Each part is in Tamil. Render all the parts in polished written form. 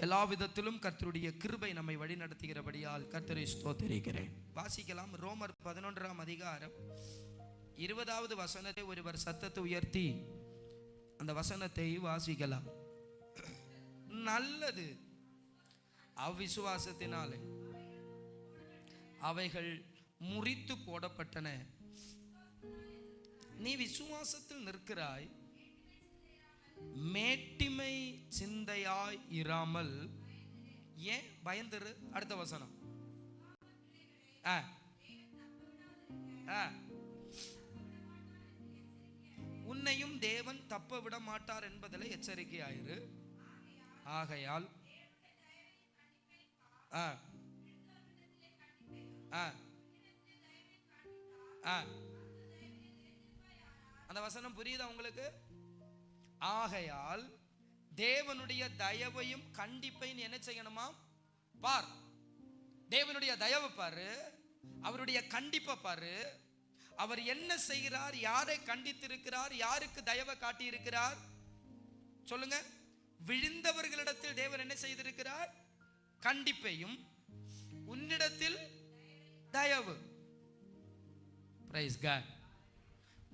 எல்லா விதத்திலும் கர்த்தருடைய கிருபை நம்மை வழி நடத்துகிறபடியால் கர்த்தரை ஸ்தோத்திரிக்கிறேன். வாசிக்கலாம். ரோமர் 11ஆம் அதிகாரம் 20வது வசனத்தை ஒருவர் சத்தத்தை உயர்த்தி அந்த வசனத்தை வாசிக்கலாம். நல்லது அவ்விசுவாசத்தினாலே அவைகள் முறித்து போடப்பட்டன. நீ விசுவாசத்தில் நிற்கிறாய், மேட்டிமை சிந்தையாய் இராமல். ஏன் பயந்துரு? அடுத்த வசனம். உன்னையும் தேவன் தப்ப விட மாட்டார் என்பதில் எச்சரிக்கையாயிரு. ஆகையால் அந்த வசனம் புரியுதா உங்களுக்கு? ஆகையால் தேவனுடைய தயவையும் கண்டிப்பையும் என்ன செய்யணுமா? பார், தேவனுடைய தயவை பாரு, அவருடைய கண்டிப்பை பாரு. அவர் என்ன செய்கிறார், யாரை கண்டித்திருக்கிறார், யாருக்கு தயவை காட்டி இருக்கிறார் சொல்லுங்க. விழுந்தவர்களிடத்தில் தேவன் என்ன செய்திருக்கிறார்? கண்டிப்பையும். உன்னிடத்தில் தயவு. Price God.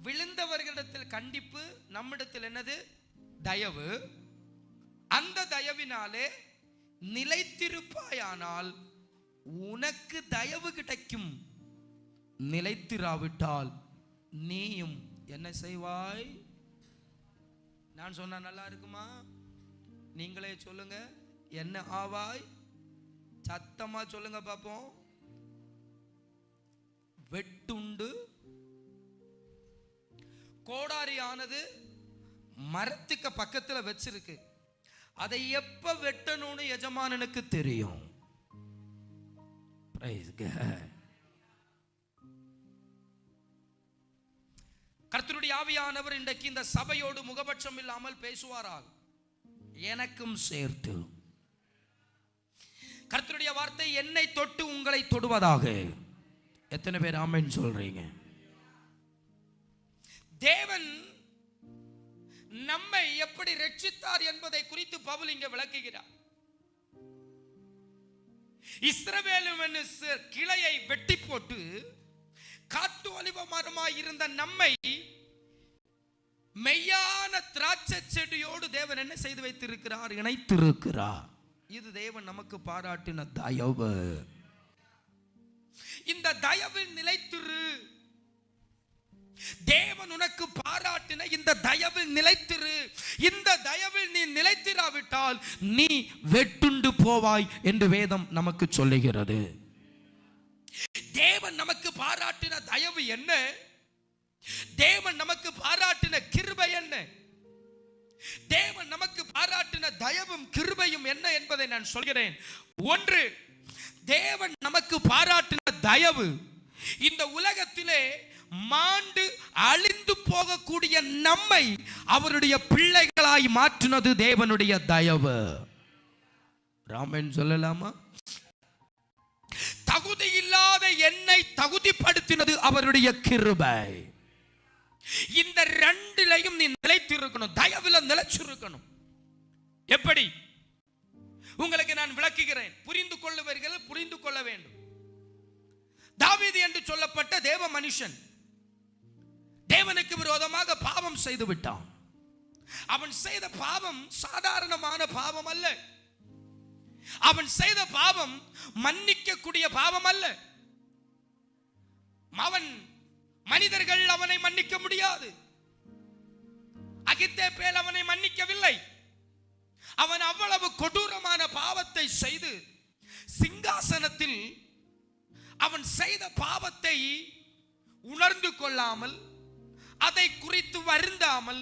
விழுந்தவர்களிடத்தில் கண்டிப்பு, நம்மிடத்தில் என்னது? தயவு. அந்த தயவினாலே நிலைத்திருப்பாயானால் உனக்கு தயவு கிடைக்கும். நிலைத்திராவிட்டால் நீயும் என்ன செய்வாய்? நான் சொன்னா நல்லா இருக்குமா? நீங்களே சொல்லுங்க. என்ன ஆவாய்? சத்தமா சொல்லுங்க பாப்போம். வெட்டுண்டு. கோடாரியானது மரத்துக்கு பக்கத்துல வச்சிருக்கு. அதை எப்ப வெட்டணும்னு எஜமானனுக்கு தெரியும். கர்த்தருடைய ஆவியானவர் இன்றைக்கு இந்த சபையோடு முகபட்சம் இல்லாமல் பேசுவாரால் எனக்கும் சேர்த்து. கர்த்தருடைய வார்த்தை என்னை தொட்டு உங்களை தொடுவதாக. எத்தனை பேர் ஆமென் சொல்றீங்க? தேவன் நம்மை எப்படி ரட்சித்தார் என்பதை குறித்து பவுல் இங்கே விளக்குகிறார். இஸ்ரவேல் கிளையை வெட்டி போட்டு காட்டு ஒலிவ மரமாய் இருந்த நம்மை மெய்யான திராட்சை செடியோடு தேவன் என்ன செய்து வைத்திருக்கிறார்? இணைத்திருக்கிறார். இது தேவன் நமக்கு பாராட்டின தயவு. இந்த தயவில் நிலைத்திரு. தேவன் உனக்கு பாராட்டின இந்த தயவில் நிலைத்திரு. இந்த தயவில் நீ நிலைத்திராவிட்டால் நீ வெட்டுண்டு போவாய் என்று வேதம் நமக்கு சொல்லுகிறது. தேவன் நமக்கு பாராட்டின தயவு என்ன? தேவன் நமக்கு பாராட்டின கிருபை என்ன? தேவன் நமக்கு பாராட்டின தயவும் கிருபையும் என்ன என்பதை நான் சொல்கிறேன். ஒன்று, தேவன் நமக்கு பாராட்டின தயவு இந்த உலகத்திலே மாண்டு அழிந்து போகக்கூடிய நம்மை அவருடைய பிள்ளைகளாய் மாற்றினது தேவனுடைய தயவு. ராமன் சொல்லலாமா? தகுதி இல்லாத என்னை தகுதிப்படுத்தினது அவருடைய கிருபை. இந்த ரெண்டிலையும் நீ நிலைத்திருக்கணும். தயவுல நிலைச்சிருக்கணும். எப்படி? உங்களுக்கு நான் விளக்குகிறேன். புரிந்து கொள்ளுவர்கள் புரிந்து கொள்ள வேண்டும். தாவீது என்று சொல்லப்பட்ட தேவ மனுஷன் தேவனுக்கு விரோதமாக பாவம் செய்து விட்டான். அவன் செய்த பாவம் சாதாரணமான பாவம் அல்ல. அவன் செய்த பாவம் மன்னிக்க கூடிய பாவம் அல்ல. அவன் மனிதர்கள் அவனை மன்னிக்க முடியாது. அகித்தோப்பேல் அவனை மன்னிக்கவில்லை. அவன் அவ்வளவு கொடூரமான பாவத்தை செய்து சிங்காசனத்தில் அவன் செய்த பாவத்தை உணர்ந்து கொள்ளாமல், அதை குறித்து வருந்தாமல்,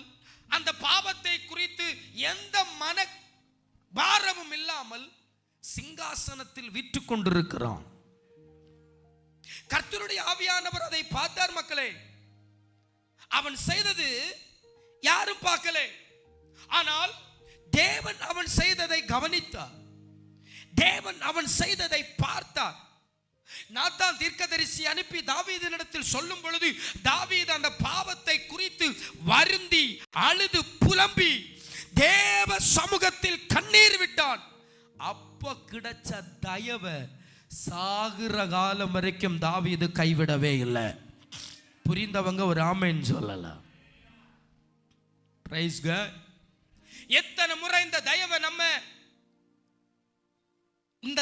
அந்த பாவத்தை குறித்து எந்த மன பாரமும் இல்லாமல் சிங்காசனத்தில் விற்று கொண்டிருக்கிறான். கர்த்தருடைய ஆவியானவர் அதை பார்த்தார். மக்களே, அவன் செய்தது யாரும் பார்க்கல. ஆனால் தேவன் அவன் செய்ததை கவனித்தார். தேவன் அவன் செய்ததை பார்த்தார். நாத்தான் தீர்க்கதரிசி அனுப்பி தாவீதினிடத்தில் சொல்லும் பொழுது தாவீது அந்த பாவத்தை குறித்து வருந்தி அழுது புலம்பி தேவ சமூகத்தில் கண்ணீர் விட்டான். அப்ப கிடைச்ச தயவை சாகுற காலம் வரைக்கும் தாவீது கைவிடவே இல்லை. புரிந்தவங்க ஒரு ஆமென் சொல்லலாம். Praise God. எத்தனை முறை இந்த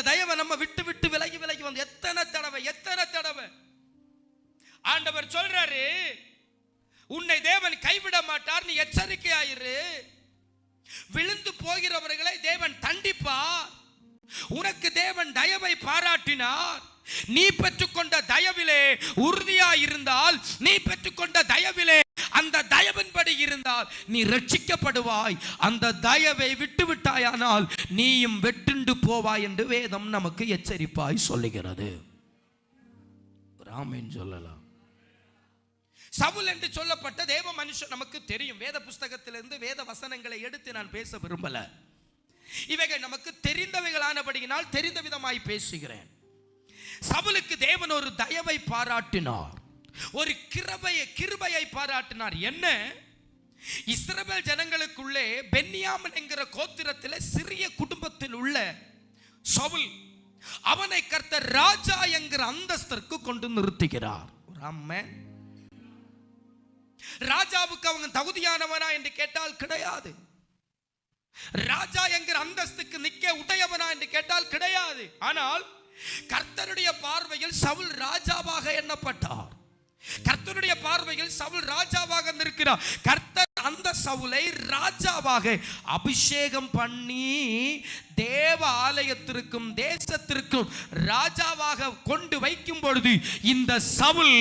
தயவை நம்ம விட்டு விட்டு விலகி வந்து எத்தனை தடவை ஆண்டவர் சொல்றாரு, உன்னை தேவன் கைவிட மாட்டார், நீ எச்சரிக்கையாயிரு. விழுந்து போகிறவர்களை தேவன் தண்டிப்பார். உனக்கு தேவன் தயவை பாராட்டினார். நீ பெற்றுக்கொண்ட தயவிலே உறுதியாயிருந்தால், நீ பெற்றுக்கொண்ட தயவிலே அந்த தயவின்படி இருந்தால் நீ ரட்சிக்கப்படுவாய். அந்த தயவை விட்டுவிட்டாயானால் நீயும் வெட்டுண்டு போவாய் என்று வேதம் நமக்கு எச்சரிப்பாய் சொல்லுகிறது. ஆமென் சொல்லலாம். சவுல் என்று சொல்லப்பட்ட தேவ மனுஷன் நமக்கு தெரியும். வேத புஸ்தகத்திலிருந்து வேத வசனங்களை எடுத்து நான் பேச விரும்பல. இவைகள் நமக்கு தெரிந்தவைகளானபடியினால் தெரிந்த விதமாய் பேசுகிறேன். சவுலுக்கு தேவன் ஒரு தயவை பாராட்டினார், ஒரு கிருபையை பாராட்டினார். என்ன? இஸ்ரவேல் ஜனங்களுக்குள்ளே பென்யாமின் என்கிற கோத்திரத்தில் சிறிய குடும்பத்தில் உள்ள சவுல், அவனை கர்த்தர் ராஜா என்கிற அந்தஸ்திற்கு கொண்டு நிறுத்துகிறார். ஆமென். ராஜாவுக்கு அவங்க தகுதியானவனா என்று கேட்டால் கிடையாது. ராஜா என்கிற அந்தஸ்துக்கு நிக்க உடையவனா என்று கேட்டால் கிடையாது. ஆனால் கர்த்தருடைய பார்வையில் சவுல் ராஜாவாக எண்ணப்பட்டார். கர்த்தருடைய பார்வையில் சவுல் ராஜாவாக நிற்கிறார். கர்த்தர் அந்த சவுலை ராஜாவாக அபிஷேகம் பண்ணி தேவ ஆலயத்திற்கும் தேசத்திற்கும் ராஜாவாக கொண்டு வைக்கும் பொழுது இந்த சவுல்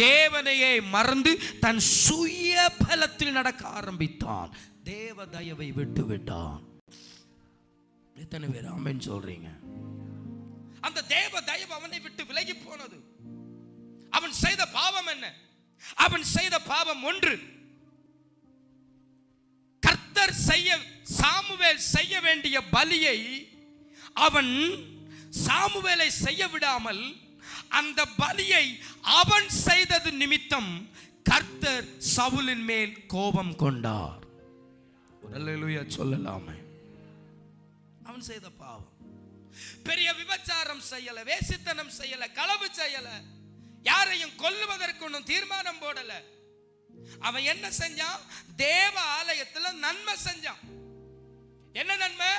தேவனையே மறந்து தன் சுய பலத்தில் நடக்க ஆரம்பித்தான். தேவ தயவை விட்டு விட்டான். எத்தனை பேர் ஆமென் சொல்றீங்க? அந்த தேவ தயவு அவனை விட்டு விலகி போனது. அவன் செய்த பாவம் என்ன? அவன் செய்த பாவம் ஒன்று, கர்த்தர் சாமுவேல் செய்ய வேண்டிய பலியை அவன் சாமுவேலை செய்ய விடாமல் அந்த பலியை அவன் செய்தது நிமித்தம் கர்த்தர் சவுலின் மேல் கோபம் கொண்டார். அல்லேலூயா சொல்லலாமே. அவன் செய்த பாவம் பெரிய விபச்சாரம் செய்யல, வேசித்தனம் செய்யல, களவு செய்யல, யாரையும் கொல்லுவதற்கு ஒன்றும் தீர்மானம் போடல. அவன் என்ன செஞ்சான்? தேவ ஆலயத்தில் நன்மை செஞ்சான். என்ன நன்மை?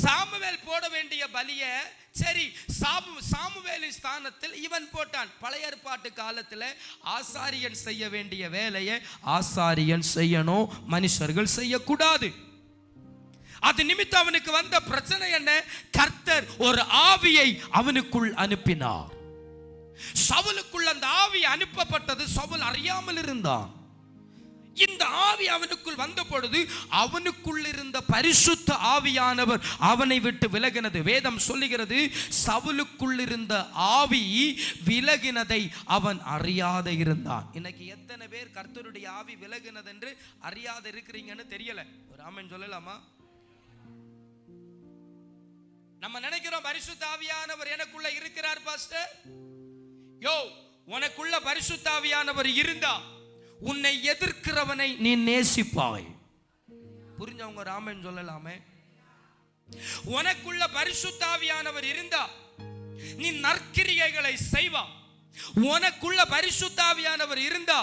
சாமுவேல் போட வேண்டிய பலிய சரி சாமுவேலின் ஸ்தானத்தில் இவன் போட்டான். பழைய ஏற்பாட்டு காலத்தில் ஆசாரியன் செய்ய வேண்டிய வேலையை ஆசாரியன் செய்யணும், மனுஷர்கள் செய்யக்கூடாது. அது நிமித்தம் அவனுக்கு வந்த பிரச்சனை என்ன? கர்த்தர் ஒரு ஆவியை அவனுக்குள் அனுப்பினார். சவுலுக்குள் அந்த ஆவி அனுப்பப்பட்டது. சவுல் அறியாமல் இருந்தான். இந்த ஆவி அவனுக்குள் வந்த பொழுது அவனுக்குள் இருந்த பரிசுத்த ஆவியானவர் அவனை விட்டு விலகினது. வேதம் சொல்லுகிறது, சவுலுக்குள் இருந்த ஆவி விலகினதை அவன் அறியாத இருந்தான். இன்னைக்கு எத்தனை பேர் கர்த்தருடைய ஆவி விலகினது என்று அறியாத இருக்கிறீங்கன்னு தெரியல. ஒரு ஆமென் சொல்லலாமா? நம்ம நினைக்கிறோம் பரிசுத்த ஆவியானவர் எனக்குள்ள இருக்கிறார் பாஸ்டர். உனக்குள்ள பரிசுத்த ஆவியானவர் இருந்தா உன்னை எதிர்க்கிறவனை நீ நேசிப்பாய். புரிஞ்சவங்க ராமன் சொல்லலாமே. உனக்குள்ள பரிசுத்த ஆவியானவர் இருந்தா நீ நற்கிரியைகளை செய்வா. உனக்குள்ள பரிசுத்த ஆவியானவர் இருந்தா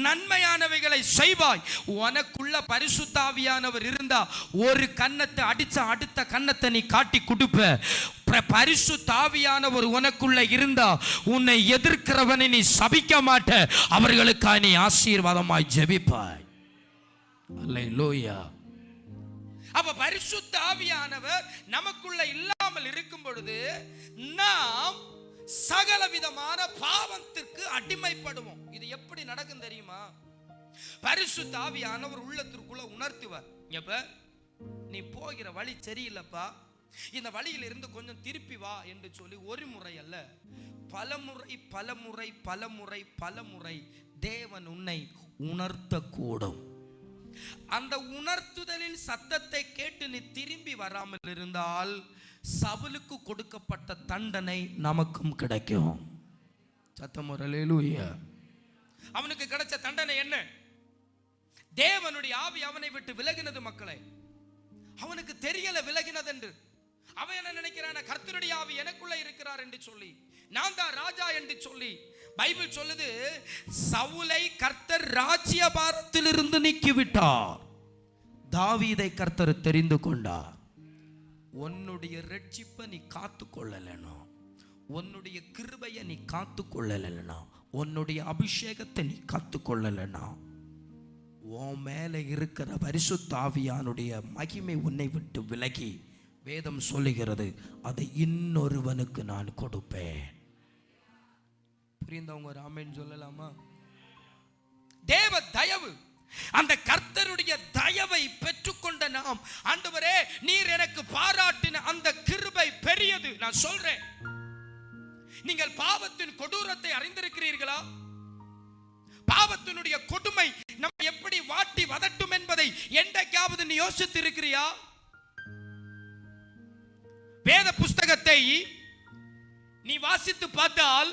நன்மையானவைகளை செய்வாய். உனக்குள்ள பரிசுத்த ஆவியானவர் இருந்தா ஒரு கன்னத்தை அடிச்ச அடுத்த கன்னத்தை நீ காட்டி கொடுப்ப. பரிசுத்த ஆவியானவர் உனக்குள்ள இருந்தா உன்னை எதிர்க்கிறவனை நீ சபிக்க மாட்ட, அவர்களுக்காக நீ ஆசீர்வாதமாய் ஜெபிப்பாய். அல்லேலூயா. அப்ப பரிசுத்த ஆவியானவர் நமக்குள்ள இல்லாமல் இருக்கும் பொழுது நாம் சகல விதமான பாவத்திற்கு அடிமைப்படுவோம். இது எப்படி நடக்கும் தெரியுமா? பரிசுத்த ஆவியானவர் உள்ளத்திற்குள்ள உணர்த்துவார். நீ போகிற வழி சரியில்லைப்பா, இந்த வழியில் இருந்து கொஞ்சம் திருப்பி வா என்று சொல்லி ஒரு முறை அல்ல, பலமுறை தேவன் உன்னை உணர்த்தக்கூடும். அந்த உணர்த்துதலின் சத்தத்தை கேட்டு நீ திரும்பி வராமல் இருந்தால் சவுலுக்கு கொடுக்கப்பட்ட தண்டனை நமக்கும் கிடைக்கும். சத்தம் அல்லேலூயா. அவனுக்கு கிடைச்ச தண்டனை என்ன? தேவனுடைய ஆவி அவனை விட்டு விலகினது. மக்களை, அவனுக்கு தெரியல விலகினது என்று. அவன் என்ன நினைக்கிறான், கர்த்தருடைய ஆவி எனக்குள்ள இருக்கிறார் என்று சொல்லி, நான் தான் ராஜா என்று சொல்லி. பைபிள் சொல்லுது, சவுலை கர்த்தர் ராஜ்யபாரத்திலிருந்து நீக்கிவிட்டார், தாவீதை கர்த்தர் தெரிந்து கொண்டார். உன்னுடைய ரட்சிப்பை நீ காத்து கொள்ளலனா, உன்னுடைய கிருபையை நீ காத்து கொள்ளலனா, உன்னுடைய அபிஷேகத்தை நீ காத்து கொள்ளலனா, உன் மேல இருக்கிற பரிசுத்த ஆவியானுடைய மகிமை உன்னை விட்டு விலகி, வேதம் சொல்லுகிறது, அதை இன்னொருவனுக்கு நான் கொடுப்பேன். புரிந்தவங்க ஒரு ஆமென் சொல்லலாமா? தேவ தயவு, அந்த கர்த்தருடைய தயவை பெற்றுக்கொண்ட நாம், ஆண்டவரே நீர் எனக்கு பாராட்டின அந்த கிருபை பெரியது. நான் சொல்றேன், நீங்கள் பாவத்தின் கொடூரத்தை அறிந்திருக்கிறீர்களா? பாவத்தினுடைய கொடுமை நம்ம எப்படி வாட்டி வதட்டும் என்பதை என்றைக்காவது நீ யோசித்து இருக்கிறியா? வேத புஸ்தகத்தை நீ வாசித்து பார்த்தால்,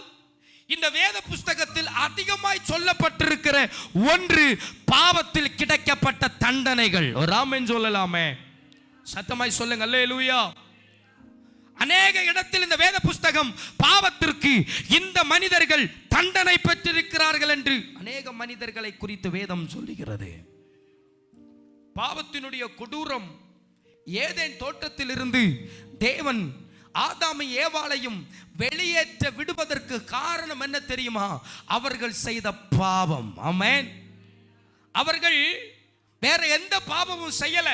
இந்த வேத புஸ்தகத்தில் அதிகமாய் சொல்லப்பட்டிருக்கிற ஒன்று பாவத்தில் கிடைக்கப்பட்ட தண்டனைகள். ஒரு ஆமென் சொல்லலாமே, சத்தமாய் சொல்லுங்க அல்லேலூயா. அநேக இடத்தில் இந்த வேத புஸ்தகம் பாவத்திற்கு இந்த மனிதர்கள் தண்டனை பெற்றிருக்கிறார்கள் என்று அநேக மனிதர்களை குறித்து வேதம் சொல்லுகிறது. பாவத்தினுடைய கொடூரம், ஏதேன் தோட்டத்தில் இருந்து தேவன் ஆதாமை ஏவாளையும் வெளியேற்ற விடுவதற்கு காரணம் என்ன தெரியுமா? அவர்கள் செய்த பாவம். ஆமென். அவர்கள் வேற எந்த பாவமும் செய்யல.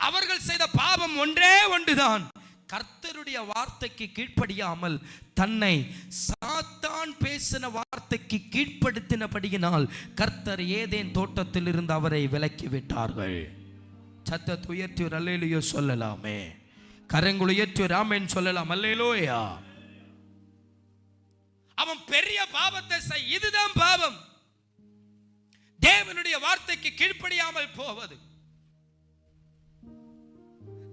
அவர்கள் செய்த பாவம் ஒன்றே ஒன்றுதான், கர்த்தருடைய வார்த்தைக்கு கீழ்ப்படியாமல் தன்னை சாத்தான் பேசின வார்த்தைக்கு கீழ்ப்படுத்தினபடியினால் கர்த்தர் ஏதேன் தோட்டத்தில் இருந்து அவரை விலக்கி விட்டார்கள். சத்தத்தை உயர்த்தி ஒரு அல்லேலூயா சொல்லலாமே, கரங்களை உயர்த்தி ஒரு ஆமென் சொல்லலாம் அல்லேலூயா. அவன் பெரிய பாவத்தை செய், இதுதான் பாவம், தேவனுடைய வார்த்தைக்கு கீழ்ப்படியாமல் போவது.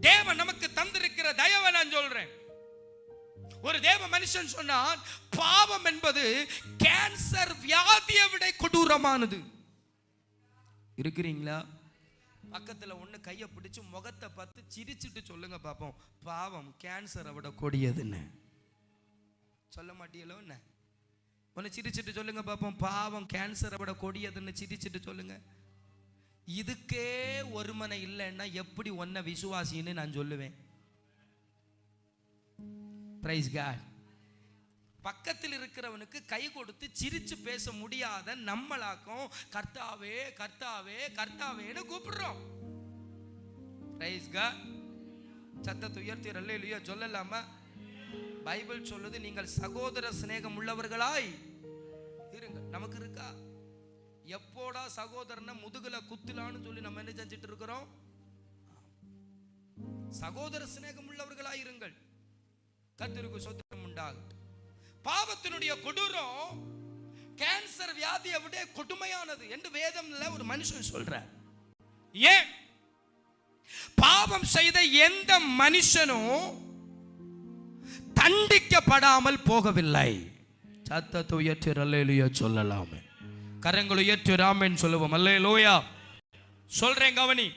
தேவன் நமக்கு தந்திருக்கிற தயவை நான் சொல்றேன். ஒரு தேவ மனுஷன் சொன்னான், பாவம் என்பது கேன்சர் வியாதியை விட கொடூரமானது. இருக்கிறீங்களா? பக்கத்துல ஒண்ணு கையை பிடிச்சு முகத்தை பார்த்து சிரிச்சுட்டு சொல்லுங்க பாப்போம், பாவம் கேன்சரை விட கொடியதுன்னு. சொல்ல மாட்டீங்களோ என்ன? ஒன்னு சிரிச்சுட்டு சொல்லுங்க பாப்போம், பாவம் கேன்சரை விட கொடியதுன்னு சிரிச்சுட்டு சொல்லுங்க. இதுக்கே ஒருமனை இல்லைன்னா எப்படி ஒன்ன விசுவாசின்னு நான் சொல்லுவேன்? Praise God. பக்கத்தில் இருக்கிறவனுக்கு கை கொடுத்து சிரிச்சு பேச முடியாத நம்மளாக்கும் கர்த்தாவே கர்த்தாவே கர்த்தாவேன்னு கூப்பிடுறோம். Praise God. சத்தத்தை உயர்த்தி அல்லேலூயா சொல்லலாமா? பைபிள் சொல்லுது, நீங்கள் சகோதர சிநேகம் உள்ளவர்களாய் இருங்க. நமக்கு இருக்கா? எப்போடா சகோதரனை முதுகுல குத்துலான்னு சொல்லி நம்ம என்ன செஞ்சிட்டு இருக்கிறோம்? சகோதர சிநேகம் உள்ளவர்களாய் இருங்கள். கர்த்தருக்கு ஸ்தோத்திரம் உண்டாகட்டும். பாவத்தினுடைய கொடூரம் கேன்சர் வியாதியை விட கொடுமையானது என்று வேதம்ல ஒரு மனுஷன் சொல்றார். ஏன்? பாவம் செய்த எந்த மனுஷனும் தண்டிக்கப்படாமல் போகவில்லை. சத்தத்தை உயர்த்தி அல்லேலூயா சொல்லலாமே, கரங்களை உயர்த்தி ஆமென் சொல்லுவோம் அல்லேலூயா. சொல்றேன் கவனி.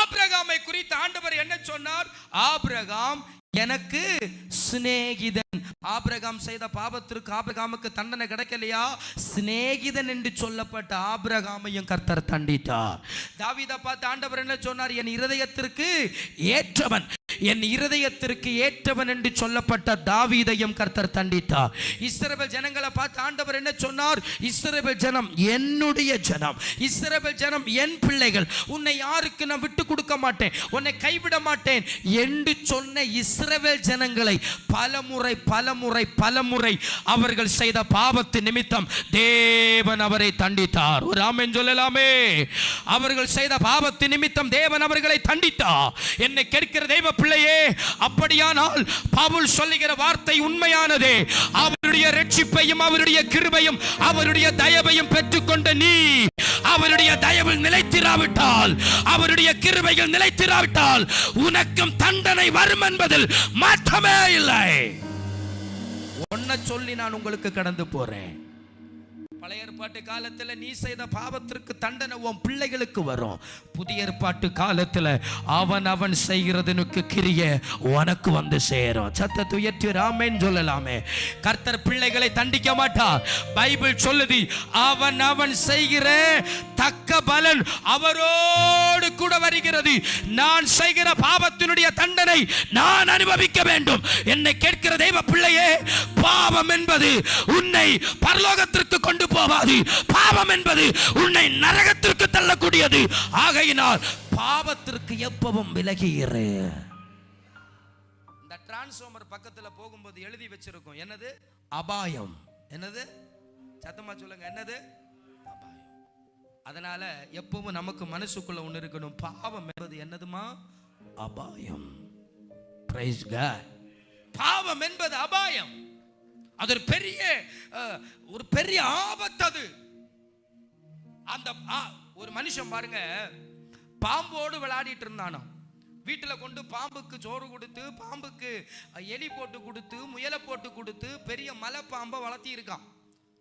ஆபிரகாமை குறித்து ஆண்டவர் என்ன சொன்னார்? ஆபிரகாம் எனக்கு சிநேகிதன். ஆபிரகாம் செய்த பாவத்திற்கு ஆபிரகாமுக்கு தண்டனை கிடைக்கலையா? சிநேகிதன் என்று சொல்லப்பட்ட ஆபிரகாமையும் கர்த்தர் தண்டித்தார். தாவீதை பார்த்து ஆண்டவர் என்ன சொன்னார்? என் இருதயத்திற்கு ஏற்றவன், என் இருதயத்திற்கு ஏற்றவன் என்று சொல்லப்பட்ட தாவீதையும் கர்த்தர் தண்டித்தார். இஸ்ரவேல் ஜனங்களை பார்த்து ஆண்டவர் என்ன சொன்னார்? இஸ்ரவேல் ஜனம் என்னுடைய ஜனம், இஸ்ரவேல் ஜனம் என் பிள்ளைகள், உன்னை யாருக்கு நான் விட்டு கொடுக்க மாட்டேன், உன்னை கைவிட மாட்டேன் என்று சொன்ன இஸ்ரவேல் ஜனங்களை பலமுறை அவர்கள் செய்த பாவத்தின் நிமித்தம் தேவன் அவரை தண்டித்தார். ஒரு ஆமென் சொல்லலாமே. அவர்கள் செய்த பாவத்தின் நிமித்தம் தேவன் அவர்களை தண்டித்தார். என்னை கேட்கிற தெய்வ பிள்ளையே, அப்படியானால் பவுல் சொல்லுகிற வார்த்தை உண்மையானதே. அவருடைய ரட்சிப்பையும் அவருடைய கிருபையும் அவருடைய தயவையும் பெற்றுக்கொண்ட நீ அவருடைய தயவில் நிலைத்திராவிட்டால், அவருடைய கிருபையில் நிலைத்திராவிட்டால் உனக்கும் தண்டனை வரும் என்பதில் மாற்றமே இல்லை. ஒன்ன சொல்லி நான் உங்களுக்கு கடந்து போறேன். பழைய ஏற்பாட்டு காலத்துல நீ செய்த பாவத்திற்கு தண்டனை உன் பிள்ளைகளுக்கு வரும். புதிய ஏற்பாட்டு காலத்துல அவன் செய்கிறதுக்கு கிரியை உனக்கு வந்து சேரும். சத்தத்தை உயர்த்தி ஆமென் சொல்லலாமே. கர்த்தர் பிள்ளைகளை தண்டிக்க மாட்டார். பைபிள் சொல்லுது, அவன் செய்கிற தக்க பலன் அவரோடு கூட வருகிறது. நான் செய்கிற பாவத்தினுடைய தண்டனை நான் அனுபவிக்க வேண்டும். என்னை கேட்கிற தெய்வ பிள்ளையே, பாவம் என்பது உன்னை பரலோகத்திற்கு கொண்டு போவாது. பாவம் என்பது உன்னை நரகத்திற்கு தள்ளக்கூடியது. ஆகையினால் பாவத்திற்கு எப்பவும் விலகியிரு. இந்த டிரான்ஸ்ஃபார்மர் பக்கத்துல போகும்போது எழுதி வச்சிருக்கும், என்னது? அபாயம். என்னது? சத்தமா சொல்லுங்க, என்னது? அபாயம். அதனால எப்பவும் நமக்கு மனசுக்குள்ள ஒண்ணு இருக்கணும், பாவம் என்பது என்னதுமா? அபாயம். Praise God. பாவம் என்பது அபாயம். அது ஒரு பெரிய ஆபத்து. அது அந்த ஒரு மனுஷன் பாருங்க, பாம்போடு விளையாடிட்டு இருந்தானோ. வீட்டில் கொண்டு பாம்புக்கு சோறு கொடுத்து, பாம்புக்கு எலி போட்டு கொடுத்து, முயலை போட்டு கொடுத்து பெரிய மலை பாம்பை வளர்த்தி இருக்கான்.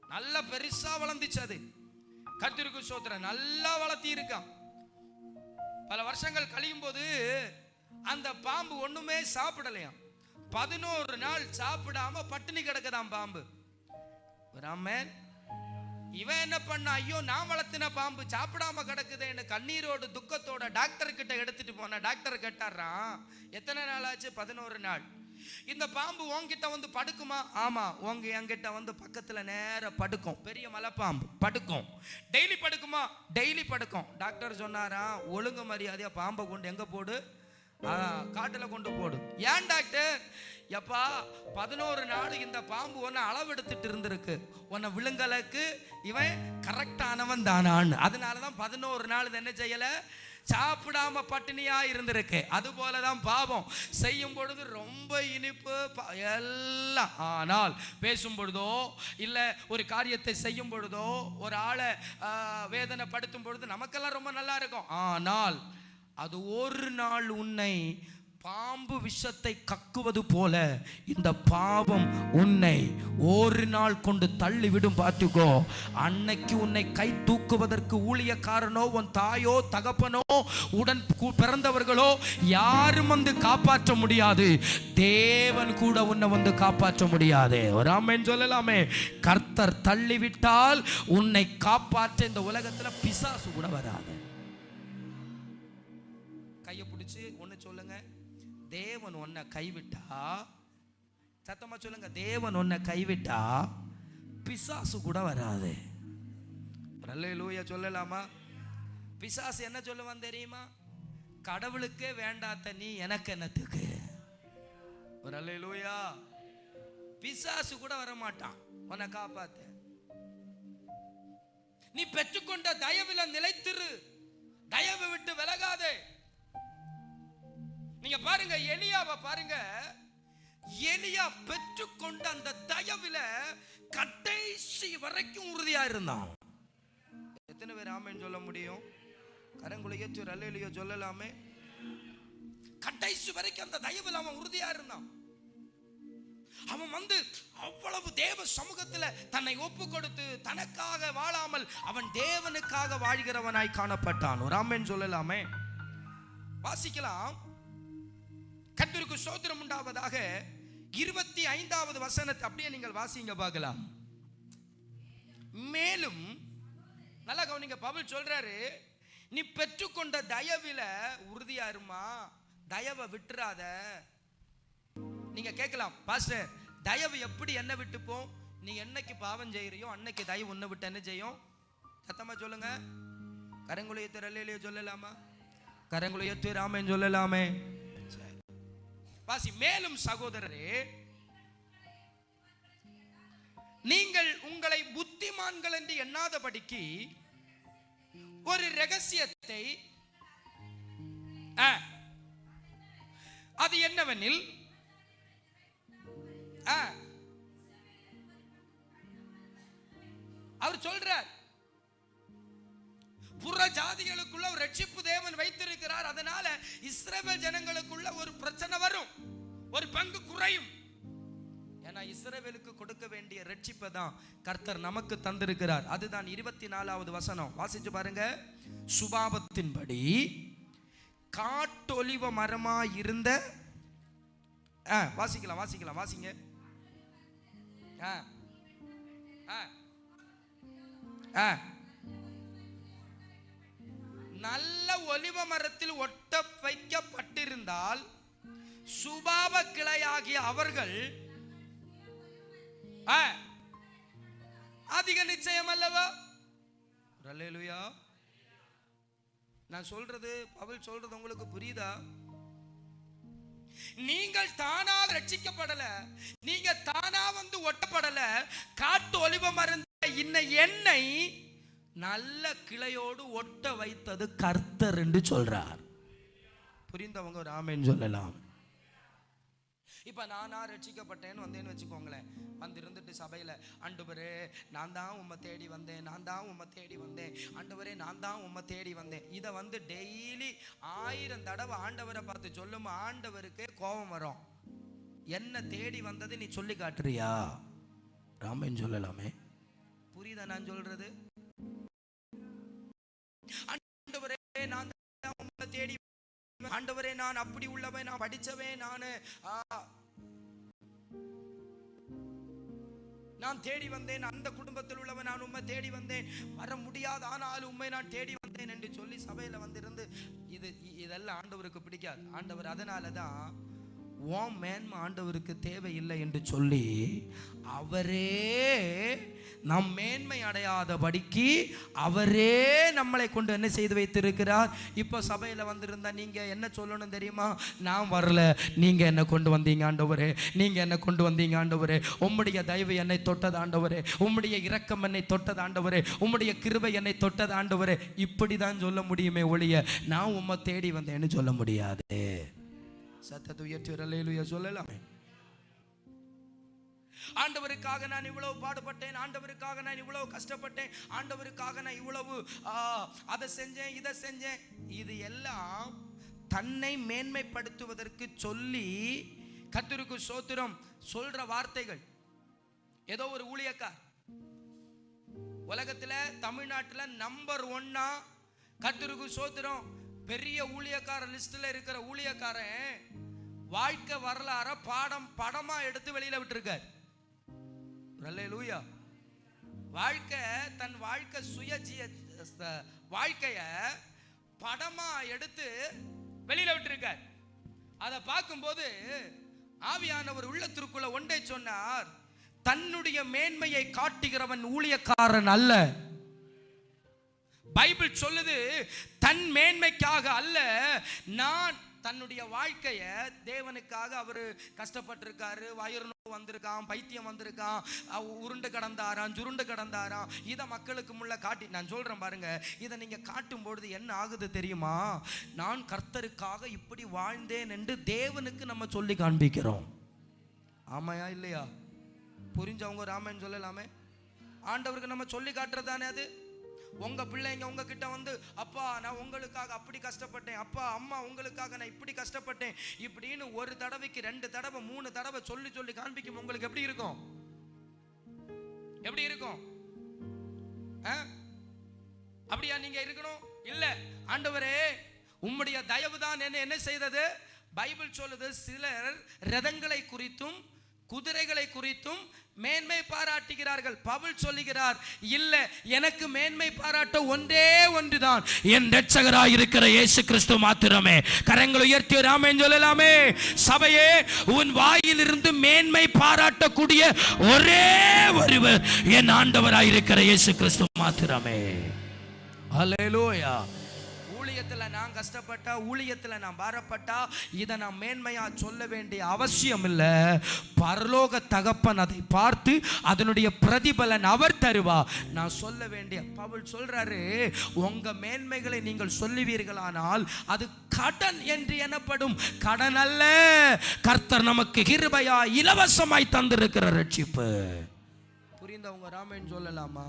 நல்லா பெருசா வளர்ந்துச்சு. அது கர்த்தருக்கு ஸ்தோத்திரம், நல்லா வளர்த்தி இருக்கான். பல வருஷங்கள் கழியும் போது அந்த பாம்பு ஒண்ணுமே சாப்பிடலையாம். 11 நாள் சாப்பிடாம பட்டினி கிடக்குதான் பாம்பு. இவன் என்ன பண்ண, ஐயோ நான் வளர்த்தின பாம்பு சாப்பிடாம கிடக்குதுன்னு கண்ணீரோடு துக்கத்தோட டாக்டர் கிட்ட எடுத்துட்டு போன. டாக்டர் கேட்டாராம், எத்தனை நாள் ஆச்சு? 11 நாள். இந்த பாம்பு உன்கிட்ட வந்து படுக்குமா? ஆமா, உங்க என்கிட்ட வந்து பக்கத்துல நேர படுக்கும். பெரிய மலைப்பாம்பு படுக்கும். டெய்லி படுக்குமா? டெய்லி படுக்கும். டாக்டர் சொன்னாராம், ஒழுங்கு மரியாதையா பாம்பை கொண்டு எங்க போடு? காட்டுல கொண்டு போடு. ஏன் டாக்டர்? எப்பா 11 நாள் இந்த பாம்பு உன்னை அளவெடுத்துட்டு இருந்திருக்கு. உன்னை விழுங்கலுக்கு இவன் கரெக்டானவன் தானான்னு. அதனாலதான் 11 நாள் என்ன செய்யல? சாப்பிடாம பட்டினியா இருந்திருக்கு. அது போலதான் பாவம் செய்யும் பொழுது ரொம்ப இனிப்பு எல்லாம். ஆனால் பேசும் பொழுதோ இல்ல ஒரு காரியத்தை செய்யும் பொழுதோ ஒரு ஆளை வேதனைப்படுத்தும் பொழுது நமக்கெல்லாம் ரொம்ப நல்லா இருக்கும். ஆனால் அது ஒரு நாள் உன்னை பாம்பு விஷத்தை கக்குவது போல இந்த பாவம் உன்னை ஒரு நாள் கொண்டு தள்ளிவிடும். பார்த்துக்கோ. அன்னைக்கு உன்னை கை தூக்குவதற்கு ஊழியக்காரனோ உன் தாயோ தகப்பனோ உடன் பிறந்தவர்களோ யாரும் வந்து காப்பாற்ற முடியாது. தேவன் கூட உன்னை வந்து காப்பாற்ற முடியாது. ஒரு ஆமென் சொல்லலாமே. கர்த்தர் தள்ளிவிட்டால் உன்னை காப்பாற்ற இந்த உலகத்துல பிசாசு கூட வராது. கையை பிடிச்சு ஒன்னு சொல்லுங்க, தேவன் உன்னை கைவிட்டா, சத்தமா சொல்லுங்க, தேவன் உன்னை கைவிட்டா பிசாசு கூட வராது. அல்லேலூயா சொல்லலாமா? பிசாசு என்ன சொல்லுவான் தெரியுமா? கடவுளுக்கே வேண்டாத்த நீ எனக்கு என்னத்துக்கு. ஒரு அல்லேலூயா. பிசாசு கூட வர மாட்டான் உன்னை காப்பாத்த. நீ பெற்றுக்கொண்ட தயவுல நிலைத்திரு, தயவு விட்டு விலகாதே. நீங்க பாருங்க, எலியாவை பாருங்க. எலியா பெற்றுக்கொண்ட அந்த தயவுல கடைசி வரைக்கும் உறுதியா இருந்தான். எத்தனை பேர் ஆமென் சொல்ல முடியும்? கரங்களை ஏற்றி அல்லேலூயா சொல்லலாமே. கடைசி வரைக்கும் அந்த தயவுல அவன் உறுதியா இருந்தான். அவன் வந்து அவ்வளவு தேவ சமூகத்துல தன்னை ஒப்பு கொடுத்து தனக்காக வாழாமல் அவன் தேவனுக்காக வாழ்கிறவனாய் காணப்பட்டான். ஒரு ஆமென் சொல்லலாமே. வாசிக்கலாம். கர்த்தருக்கு ஸ்தோத்திரம் உண்டாவதாக. 25வது வசனத்தை அப்படியே நீங்கள் வாசிங்க பார்க்கலாம். மேலும் நல்லா கவனிங்க, பவுல் சொல்றாரு, நீ பெற்றுக்கொண்ட தயவில உறுதியா இருமா, தயவை விட்டுறாத. நீங்க கேட்கலாம், பாஸ்டர் தயவு எப்படி என்ன விட்டுப்போம்? நீ என்னைக்கு பாவம் செய்யறியோ அன்னைக்கு தயவு உன்னை விட்டு என்ன செய்யும்? சத்தமா சொல்லுங்க. கரங்குளையத்து அல்லேலூயா சொல்லலாமா? கரங்குளையத்து ஆமென் சொல்லலாமே. வாசி. மேலும் சகோதரரே, நீங்கள் உங்களை புத்திமான்கள் என்று எண்ணாதபடிக்கு ஒரு ரகசியத்தை, அது என்னவெனில், அவர் சொல்றார், புற ஜாதிகளுக்குள்ள ஒரு ரட்சிப்பு தேவன் வைத்திருக்கிறார். அதனால இஸ்ரவேல் ஜனங்களுக்குள்ள ஒரு பிரச்சனை வரும், ஒரு பங்கு குறையும். ஏன்னா இஸ்ரவேலுக்கு கொடுக்க வேண்டிய ரட்சிப்பை தான் கர்த்தர் நமக்கு தந்திருக்கிறார். அதுதான் 24வது வசனம். வாசிச்சு பாருங்க. சுபாவத்தின்படி காட்டொலிவ மரமா இருந்த வாசிக்கலாம் வாசிக்கலாம் வாசிங்க. நல்ல ஒலிவ மரத்தில் ஒட்ட வைக்கப்பட்டிருந்தால் சுபாவ கிளையாகிய அவர்கள் அதிக நிச்சயம் அல்லவா? அல்லேலூயா. நான் சொல்றது, பவுல் சொல்றது உங்களுக்கு புரியுதா? நீங்கள் தானா ரட்சிக்கப்படல, நீங்க தானா வந்து ஒட்டப்படல. காட்டு ஒலிவ மரந்த இன்ன எண்ணெய் நல்ல கிளையோடு ஒட்ட வைத்தது கர்த்தர் என்று சொல்றார். புரிந்தவங்க ஒரு ஆமென் சொல்லலாம். இப்ப நானா ரட்சிக்கப்பட்டேன்னு வந்தேன்னு வச்சுக்கோங்களேன். வந்து இருந்துட்டு சபையில, ஆண்டவரே நான் தான் உம்மை தேடி வந்தேன், நான் தான் உம்மை தேடி வந்தேன், ஆண்டவரே நான் தான் உம்மை தேடி வந்தேன். இதை வந்து டெய்லி 1000 தடவை ஆண்டவரை பார்த்து சொல்லும். ஆண்டவருக்கு கோபம் வரும். என்ன தேடி வந்தது நீ சொல்லி காட்டுறியா? ராமன் சொல்லலாமே. புரியுதா நான் சொல்றது? ஆண்டவரே நான் தான் உம்மை தேடி, ஆண்டவரே நான் அப்படி உள்ளவன், நான் படிச்சவன், நான் தேடி வந்தேன், அந்த குடும்பத்தில் உள்ளவன், நான் உம்மை தேடி வந்தேன், வர முடியாத ஆனாலும் உம்மை நான் தேடி வந்தேன் என்று சொல்லி சபையில வந்திருந்து இதெல்லாம் ஆண்டவருக்கு பிடிக்காது. ஆண்டவர் அதனாலதான் ஓம் மேன்மை ஆண்டவருக்கு தேவையில்லை என்று சொல்லி அவரே நம் மேன்மை அடையாதபடிக்கு அவரே நம்மளை கொண்டு என்ன செய்து வைத்திருக்கிறார். இப்போ சபையில் வந்திருந்தா நீங்க என்ன சொல்லணும் தெரியுமா? நான் வரல, நீங்க என்ன கொண்டு வந்தீங்க ஆண்டவரே, நீங்க என்ன கொண்டு வந்தீங்க ஆண்டவரே, உம்முடைய தயவு என்னை தொட்டது ஆண்டவரே, உம்முடைய இரக்கம் என்னை தொட்டது ஆண்டவரே, உம்முடைய கிருபை என்னை தொட்டது ஆண்டவரே. இப்படிதான் சொல்ல முடியுமே ஒழிய நான் உம்மை தேடி வந்தேன்னு சொல்ல முடியாது. சத்தத்தை உயர்த்தி அல்லேலூயா சொல்லலாமே. ஆண்டவருக்காக நான் இவ்வளவு பாடுபட்டேன், ஆண்டவருக்காக நான் இவ்வளவு கஷ்டப்பட்டேன், ஆண்டவருக்காக நான் இவ்வளவு அதை செஞ்சேன், இதை செஞ்சேன். இது எல்லாம் தன்னை மேன்மைப்படுத்துவதற்கு சொல்லி கர்த்தருக்கு ஸ்தோத்திரம் சொல்ற வார்த்தைகள். ஏதோ ஒரு ஊழியக்கார் உலகத்துல தமிழ்நாட்டுல நம்பர் 1 கர்த்தருக்கு ஸ்தோத்திரம் பெரிய ஊழியக்கார லிஸ்ட்ல இருக்கிற ஊழியக்காரன் வாழ்க்கை வரலாற படமா எடுத்து வெளியில விட்டுருக்கார். அல்லேலூயா. வாழ்க்கை தன் வாழ்க்கை வாழ்க்கைய படமா எடுத்து வெளியில விட்டுருக்கார். அதை பார்க்கும்போது ஆவியானவர் உள்ளத்திற்குள்ள ஒன்றை சொன்னார். தன்னுடைய மேன்மையை காட்டுகிறவன் ஊழியக்காரன் அல்ல. பைபிள் சொல்லுது தன் மேன்மைக்காக அல்ல, நான் தன்னுடைய வாழ்க்கைய தேவனுக்காக அவரு கஷ்டப்பட்டிருக்காரு, வயிறு நோய் வந்திருக்கான், பைத்தியம் வந்திருக்கான், உருண்டு கடந்தாராம், சுருண்டு கடந்தாராம். இதை மக்களுக்கு முள்ள காட்டி நான் சொல்றேன் பாருங்க. இதை நீங்க காட்டும் பொழுது என்ன ஆகுது தெரியுமா? நான் கர்த்தருக்காக இப்படி வாழ்ந்தேன் என்று தேவனுக்கு நம்ம சொல்லி காண்பிக்கிறோம். ஆமாயா இல்லையா? புரிஞ்சவங்க ராமன் சொல்லலாமே. ஆண்டவருக்கு நம்ம சொல்லி காட்டுறதானே அது. உங்க பிள்ளைங்க உங்ககிட்ட வந்து, அப்பா நான் உங்களுக்காக அப்படி கஷ்டப்பட்டேன், அப்பா அம்மா உங்களுக்காக நான் இப்படி கஷ்டப்பட்டேன் இப்படின்னு ஒரு தடவைக்கு 2 தடவை 3 தடவை சொல்லி சொல்லி காண்பிக்கும். உங்களுக்கு எப்படி இருக்கும்? எப்படி இருக்கும்? அப்படியா நீங்க இருக்கணும்? இல்ல, ஆண்டவரே உம்முடைய தயவு தான் என்ன செய்தது. பைபிள் சொல்லுது சிலர் ரதங்களை குறித்தும் குதிரைகளை குறித்தும் மேன்மை பாராட்டுகிறார்கள். பவுல் சொல்லுகிறார், இல்ல, எனக்கு மேன்மை பாராட்ட ஒன்றே ஒன்றுதான், என் இரட்சகராய் இருக்கிற இயேசு கிறிஸ்து மாத்திரமே. கரங்களை உயர்த்தி ஆமென் சொல்லலாமே. சபையே, உன் வாயிலிருந்து மேன்மை பாராட்டக்கூடிய ஒரே ஒருவர் என் ஆண்டவராய் இருக்கிற இயேசு கிறிஸ்து மாத்திரமே. அல்லேலூயா. ஊழியத்தில் நான் கஷ்டப்பட்டா, ஊழியத்தில் நான் பாரப்பட்டா இதை நான் மேன்மையா சொல்ல வேண்டிய அவசியம் இல்லை. பரலோக தகப்பன் அதை பார்த்து அதனுடைய பிரதிபலன் அவர் தருவா. நான் சொல்ல வேண்டிய பவுல் சொல்றாரு, உங்க மேன்மைகளை நீங்கள் சொல்லுவீர்களானால் அது கடன் என்று எனப்படும். கடன் அல்ல, கர்த்தர் நமக்கு கிருபையா இலவசமாய் தந்திருக்கிற ரட்சிப்பு. புரிந்தவங்க ராமன் சொல்லலாமா?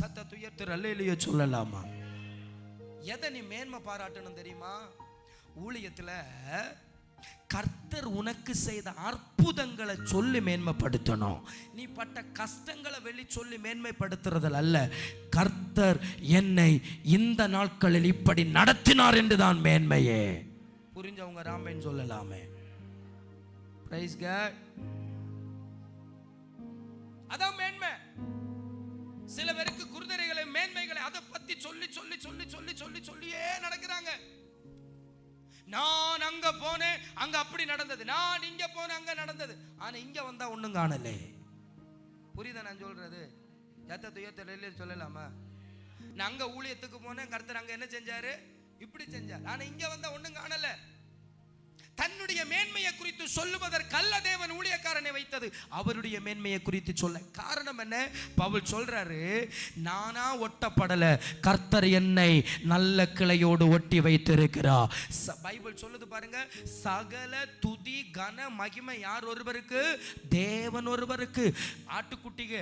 சத்தத்தை உயர்த்தி அல்லேலூயா சொல்லலாமா? எதை நீ மேன்மை பாராட்டணும் தெரியுமா? ஊழியத்தில் கர்த்தர் உனக்கு செய்த அற்புதங்களை சொல்லி மேன்மைப்படுத்தணும். நீ பட்ட கஷ்டங்களை வெளி சொல்லி மேன்மைப்படுத்துறதில் அல்ல, கர்த்தர் என்னை இந்த நாட்களில் இப்படி நடத்தினார் என்றுதான் மேன்மையே. புரிஞ்சவங்க ராமேன் சொல்லலாமே. Praise God. அதான் மேன்மை. சில பேருக்கு குருதரைகளை மேன்மைகளை அதை பத்தி சொல்லி சொல்லி சொல்லி சொல்லி சொல்லி சொல்லியே நடக்கிறாங்க. நான் அங்க போனேன், அங்க அப்படி நடந்தது, நான் இங்க போனேன், அங்க நடந்தது, ஆனா இங்க வந்தா ஒண்ணும் காணலே. புரியுதா நான் சொல்றது? துயரத்தில் சொல்லலாமா? நான் அங்க ஊழியத்துக்கு போனேன், கர்த்தர் அங்க என்ன செஞ்சாரு, இப்படி செஞ்சார், ஆனா இங்க வந்தா ஒண்ணும் காணல. தன்னுடைய மேன்மையை குறித்து சொல்லுவதற்கல்ல தேவன் ஊழியக்காரனை வைத்தது, அவருடைய மேன்மையை குறித்து சொல்ல. காரணம் என்ன? பவுல் சொல்றாரு, நானா ஒட்டப்படல, கர்த்தர் என்னை நல்ல கிளையோடு ஒட்டி வைத்திருக்கிறார். பைபிள் சொல்லுது பாருங்க, சகல துதி கன மகிமை யார் ஒருவருக்கு? தேவன் ஒருவருக்கு. ஆட்டுக்குட்டிக்கு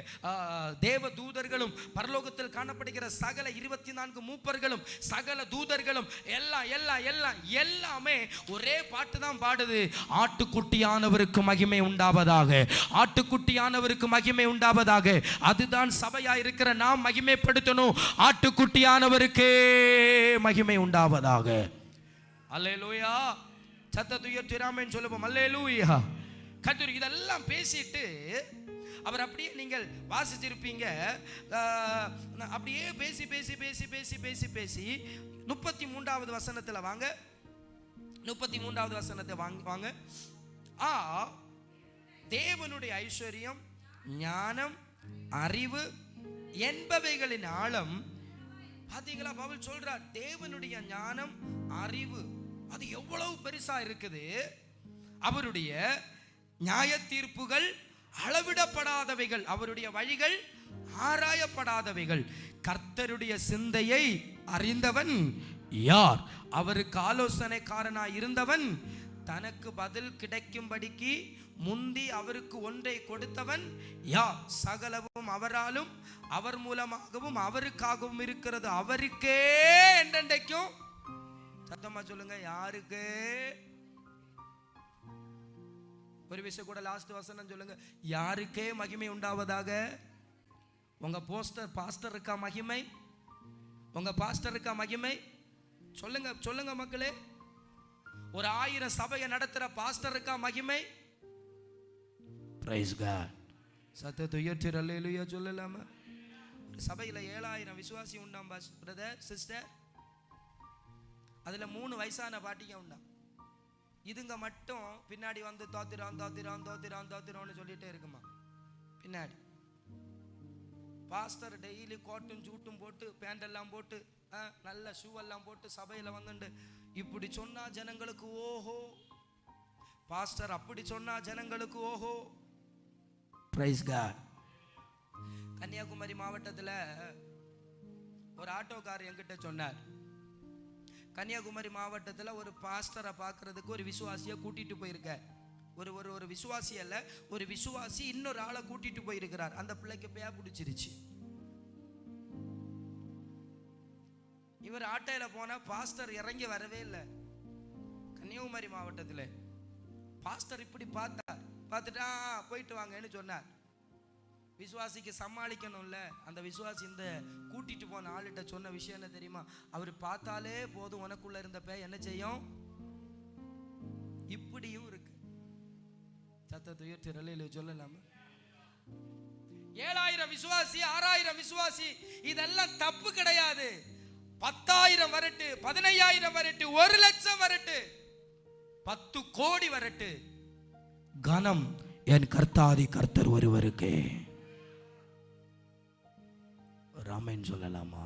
தேவ தூதர்களும் பரலோகத்தில் காணப்படுகிற சகல 24 மூப்பர்களும் சகல தூதர்களும் எல்லாம் எல்லாம் எல்லாம் எல்லாமே ஒரே பாட்டு தான் பாடுது, ஆட்டுக்குட்டியானவருக்கு மகிமை உண்டாவதாக, ஆட்டுக்குட்டியானவருக்கு மகிமை உண்டாவதாக. அதுதான் சபையா இருக்கிற நாம் மகிமைப்படுத்தணும், ஆட்டுக்குட்டியானவருக்கு மகிமை உண்டாவதாக. அல்லேலூயா. சத்தத்தை உயர்த்தி ராமேன் சொல்லுவோம். அல்லேலூயா. கர்த்தர் இதெல்லாம் பேசிட்டு அவர் அப்படியே நீங்கள் வாசிச்சிருப்பீங்க, அப்படியே பேசி பேசி பேசி பேசி பேசி பேசி 33வது வசனத்தில் வாங்க. 33வது வசனத்தை வாங்க. தேவனுடைய ஐஸ்வர்யம், ஞானம், அறிவு என்பவைகளின் ஆழம். பாத்தீங்களா? பவுல் சொல்றார், தேவனுடைய ஞானம் அறிவு அது எவ்வளவு பெருசா இருக்குது. அவருடைய நியாய தீர்ப்புகள் அளவிடப்படாதவைகள், அவருடைய வழிகள் ஆராயப்படாதவைகள். கர்த்தருடைய சிந்தையை அறிந்தவன் யார்? அவருக்கு ஆலோசனைக்காரனாய் இருந்தவன், தனக்கு பதில் கிடைக்கும்படிக்கு முந்தி அவருக்கு ஒன்றை கொடுத்தவன் யார்? சகலவும் அவராலும் அவர் மூலமாகவும் அவருக்காகவும் இருக்கிறது அவருக்கே என்றென்றைக்கும். சத்தமா சொல்லுங்க, யாருக்கு? ஒரு விஷயம் கூட லாஸ்ட் வசனம் சொல்லுங்க, யாருக்கே மகிமை உண்டாவதாக. உங்க பாஸ்டருக்கா மகிமை? உங்க பாஸ்டருக்கா மகிமை? சொல்லுங்க சொல்லுங்க மக்களே. ஒரு 1000 சபையை நடத்துற பாஸ்டருக்கா மகிமை? Praise God. சத்தத்தை உயர்த்தி அல்லேலூயா சொல்லலாமா? சபையில 7000 விசுவாசி உண்டாம் பிரதர் சிஸ்டர். அதுல 3 வயசான பாட்டிங்க உண்டாம். இதுங்க மட்டும் பின்னாடி வந்து தோத்திரான் தோத்திரான் தோத்திரான் தோத்திரான்னு சொல்லிட்டே இருக்குமா பின்னாடி. பாஸ்டர் டெய்லி கோட்டும் ஜூட்டும் போட்டு பேண்ட் எல்லாம் போட்டு நல்ல ஷூ எல்லாம் போட்டு சபையில வந்துண்டு இப்படி சொன்னா ஜனங்களுக்கு ஓஹோ, பாஸ்டர் அப்படி சொன்னா ஜனங்களுக்கு ஓஹோ. Price God. கன்னியாகுமரி மாவட்டத்தில் ஒரு ஆட்டோக்கார் என்கிட்ட சொன்னார், கன்னியாகுமரி மாவட்டத்தில் ஒரு பாஸ்டரை பார்க்கறதுக்கு ஒரு விசுவாசியை கூட்டிட்டு போயிருக்க. ஒரு விசுவாசி அல்ல, ஒரு விசுவாசி இன்னொரு ஆளை கூட்டிட்டு போயிருக்கிறார். அந்த பிள்ளைக்கு பேய பிடிச்சிருச்சு. இவர் ஆட்டையில போனா பாஸ்டர் இறங்கி வரவே இல்லை. கன்னியாகுமரி மாவட்டத்தில் பாஸ்டர் இப்படி பார்த்துட்டா போயிட்டு வாங்கன்னு சொன்னார். விசுவாசிக்கு சமாளிக்கணும்ல. அந்த விசுவாசி இந்த கூட்டிட்டு போன ஆளுகிட்ட சொன்ன விஷயம் என்ன தெரியுமா? அவர் பார்த்தாலே போதும், உனக்குள்ள இருந்த பேய் என்ன செய்யும்? இப்படியும் இருக்கு. சத்தத்தை உயர்த்தி அல்லேலூயா சொல்லலாமா? 7000 விசுவாசி 6000 விசுவாசி இதெல்லாம் தப்பு கிடையாது. 10,000 வரட்டு, 15,000 வரட்டு, 1,00,000 வரட்டு, 10 கோடி வரட்டு, கனம் என் கர்த்தாதி கர்த்தர் ஒருவருக்கே. ராமன் சொல்லலாமா?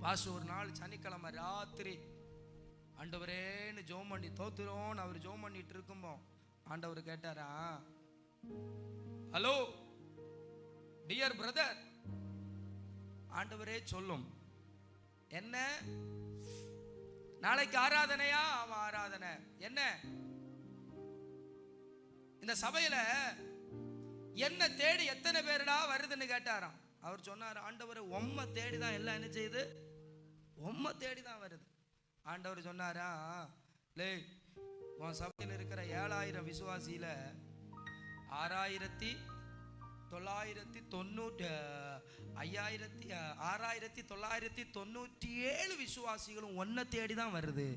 பாசு ஒரு நாள் சனிக்கிழமை ராத்திரி ஆண்டவரேன்னு ஜோம் பண்ணி தோத்துறோன்னு அவர் ஜோம் பண்ணிட்டு இருக்கும்போ ஆண்டவர் கேட்டாரா, ஹலோ டியர் பிரதர், ஆண்டவரே சொல்லும் என்ன, நாளைக்கு ஆராதனையா? ஆமா ஆராதனை. என்ன இந்த சபையில என்ன தேடி எத்தனை பேருடா வருதுன்னு கேட்டாராம். அவர் சொன்னார், ஆண்டவர் உம்மை தேடிதான் எல்லாம் என்ன செய்யுது, உம்மை தேடிதான் வருது. ஆண்டவர் சொன்னாரா, உன் சபையில் இருக்கிற 7000 விசுவாசியில 6997 விசுவாசிகளும் ஒன்ன தேடி தான் வருது.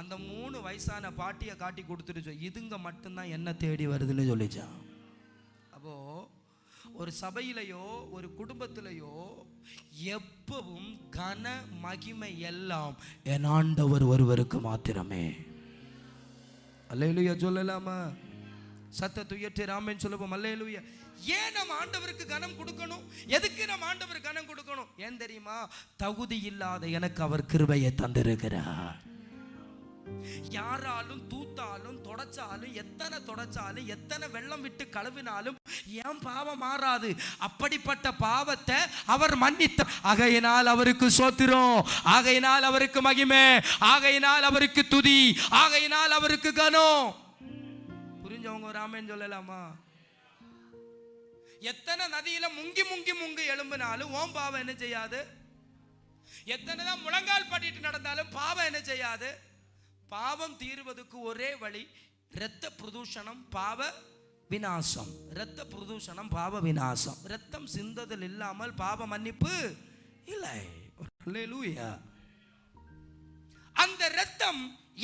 அந்த 3 வயசான பாட்டியை காட்டி கொடுத்துட்டு இதுங்க மட்டும்தான் என்ன தேடி வருதுன்னு சொல்லிச்சான். அப்போ ஒரு சபையிலையோ ஒரு குடும்பத்திலையோ எப்பவும் கன மகிமை எல்லாம் என் ஆண்டவர் ஒருவருக்கு மாத்திரமே. அல்லேலூயா சொல்லலாமா? சத்தத்தை உயர்த்தி ராமன் சொல்லுவோம். அல்லேலூயா. ஏன் நம்ம ஆண்டவருக்கு கனம் கொடுக்கணும்? எதுக்கு நம்ம ஆண்டவருக்கு கனம் கொடுக்கணும்? ஏன் தெரியுமா? தகுதி இல்லாத எனக்கு அவர் கிருபையை தந்திருக்கிறார். யாராலும் தூத்தாலும் தொடச்சாலும் எத்தனை வெள்ளம் விட்டு கழுவினாலும் ஏன் பாவம் மாறாது. அப்படிப்பட்ட பாவத்தை அவர் மன்னித்த. ஆகையினால் அவருக்கு சோத்திரம், ஆகையினால் அவருக்கு மகிமை, ஆகையினால் அவருக்கு துதி, ஆகையினால் அவருக்கு கனம். புரிஞ்சவங்க ராமன் சொல்லலாமா? எத்தனை நதியில முங்கி முங்கி முங்கி எழும்பினாலும் ஓம் பாவம் என்ன செய்யாது. எத்தனைதான் முழங்கால் பாட்டிட்டு நடந்தாலும் பாவம் என்ன செய்யாது. பாவம் தீர்வதற்கு ஒரே வழி இரத்த பிரதூஷணம், பாவ விநாசம். இரத்த பிரதூஷணம், பாவ விநாசம். இரத்தம் சிந்ததில் இல்லாமல் பாவ மன்னிப்பு இல்லை. அல்லேலூயா. அந்த இரத்தம்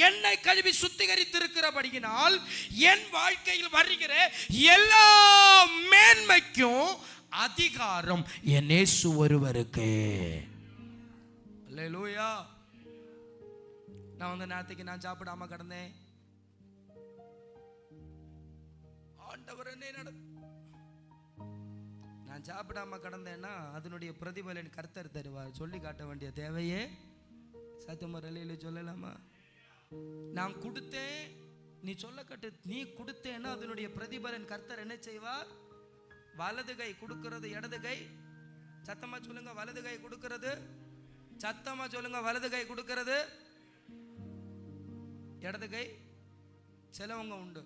என்னை கழுவி சுத்திகரித்திருக்கிறபடியினால் என் வாழ்க்கையில் வருகிற எல்லா மேன்மைக்கும் அதிகாரம் என் இயேசு ஒருவருக்கு. அல்லேலூயா. நான் நேரத்துக்கு நான் சாப்பிடாம கிடந்தேன். ஆண்டவர் நான் சாப்பிடாம கிடந்தேன்னா அதனுடைய பிரதிபலன் கர்த்தர் தருவார். சொல்லி காட்ட வேண்டிய தேவையே சத்தியமரலையில சொல்லலாமா? நான் கொடுத்தேன், நீ சொல்ல கட்டு, நீ கொடுத்தேன்னா அதனுடைய பிரதிபலன் கர்த்தர் என்ன செய்வார்? வலது கை கொடுக்கிறது, இடது கை. சத்தமா சொல்லுங்க, வலது கை கொடுக்கிறது. சத்தமா சொல்லுங்க, வலது கை கொடுக்கிறது, இடது கை செலவங்க உண்டு.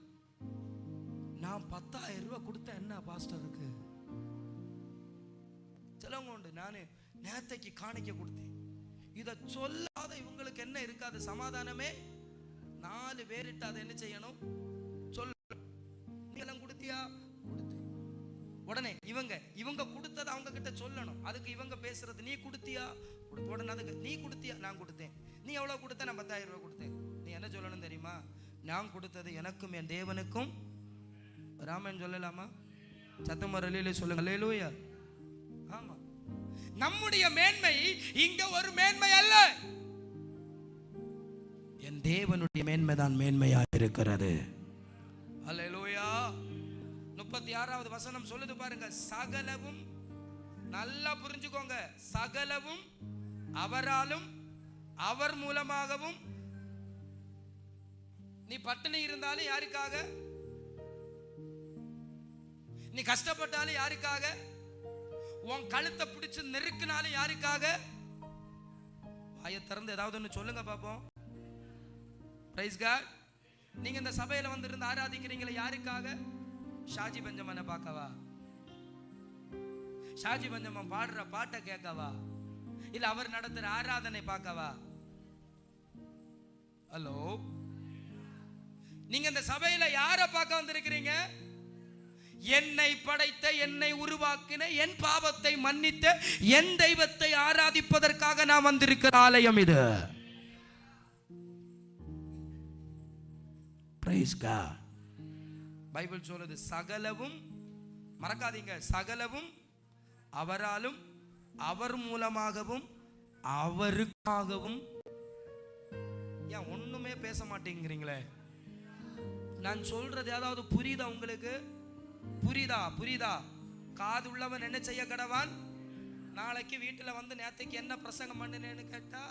நான் 10,000 ரூபாய் கொடுத்தேன் என்ன பாஸ்டருக்கு செலவங்க உண்டு. நான் நேத்தைக்கு காணிக்க கொடுத்தேன். இதை சொல்லாத இவங்களுக்கு என்ன இருக்காது? சமாதானமே. 4 பேரிட்டு அதை என்ன செய்யணும்? சொல்ல. நீங்களும் கொடுத்தியா? கொடுத்தேன். உடனே இவங்க கொடுத்ததை அவங்க கிட்ட சொல்லணும். அதுக்கு இவங்க பேசுறது, நீ கொடுத்தியா? உடனே அதுக்கு நீ கொடுத்தியா? நான் கொடுத்தேன். நீ எவ்வளவு கொடுத்த? நான் 10,000 ரூபாய் கொடுத்தேன். நீ என்ன சொல்லணும் தெரியுமா? நான் கொடுத்தது எனக்கும் என் தேவனுக்கும். ராமன் சொல்லலாமா? சத்தமரலிலே சொல்லுங்க. அல்லேலூயா. ஆமா, நம்முடைய மேன்மை இங்க ஒரு மேன்மை அல்ல. என் தேவனுடைய மேன்மை தான் மேன்மையா இருக்கிறது. அல்லேலூயா. 36வது வசனம் சொல்லுது பாருங்க. சகலவும், நல்லா புரிஞ்சுக்கோங்க, சகலவும் அவராலும் அவர் மூலமாகவும். நீ பட்டினி இருந்தாலும் யாருக்காக? நீ கஷ்டப்பட்டாலும் யாருக்காக? உன் கழுத்தை பிடிச்சு நெருக்கினாலும் யாருக்காக? வாயை திறந்து ஏதாவது ஒன்று சொல்லுங்க பாப்போம். Praise God. நீங்க இந்த சபையில வந்து இருந்து ஆராதிக்கிறீங்களா யாருக்காக? ஷாஜி பெஞ்சமனை பார்க்கவா? ஷாஜி பெஞ்சமன் பாடுற பாட்டை கேட்கவா? இல்ல அவர் நடத்துற ஆராதனை பார்க்கவா? ஹலோ, நீங்க இந்த சபையில யாரை பார்க்க வந்திருக்கிறீங்க? என்னை படைத்த, என்னை உருவாக்கின, என் பாவத்தை மன்னித்த என் தெய்வத்தை ஆராதிப்பதற்காக நான் வந்திருக்கிற ஆலயம் இது. Price God. பைபிள் சொல்லுது சகலவும், மறக்காதீங்க, சகலவும் அவராலும் அவர் மூலமாகவும் அவருக்காகவும். ஏன் ஒண்ணுமே பேச மாட்டேங்கிறீங்களே? நான் சொல்றது ஏதாவது புரியுதா உங்களுக்கு? புரியுதா? காது உள்ளவன் என்ன செய்ய கடவான்? நாளைக்கு வீட்டுல வந்து நேத்தைக்கு என்ன பிரசங்கம் பண்ணுனேன்னு கேட்டா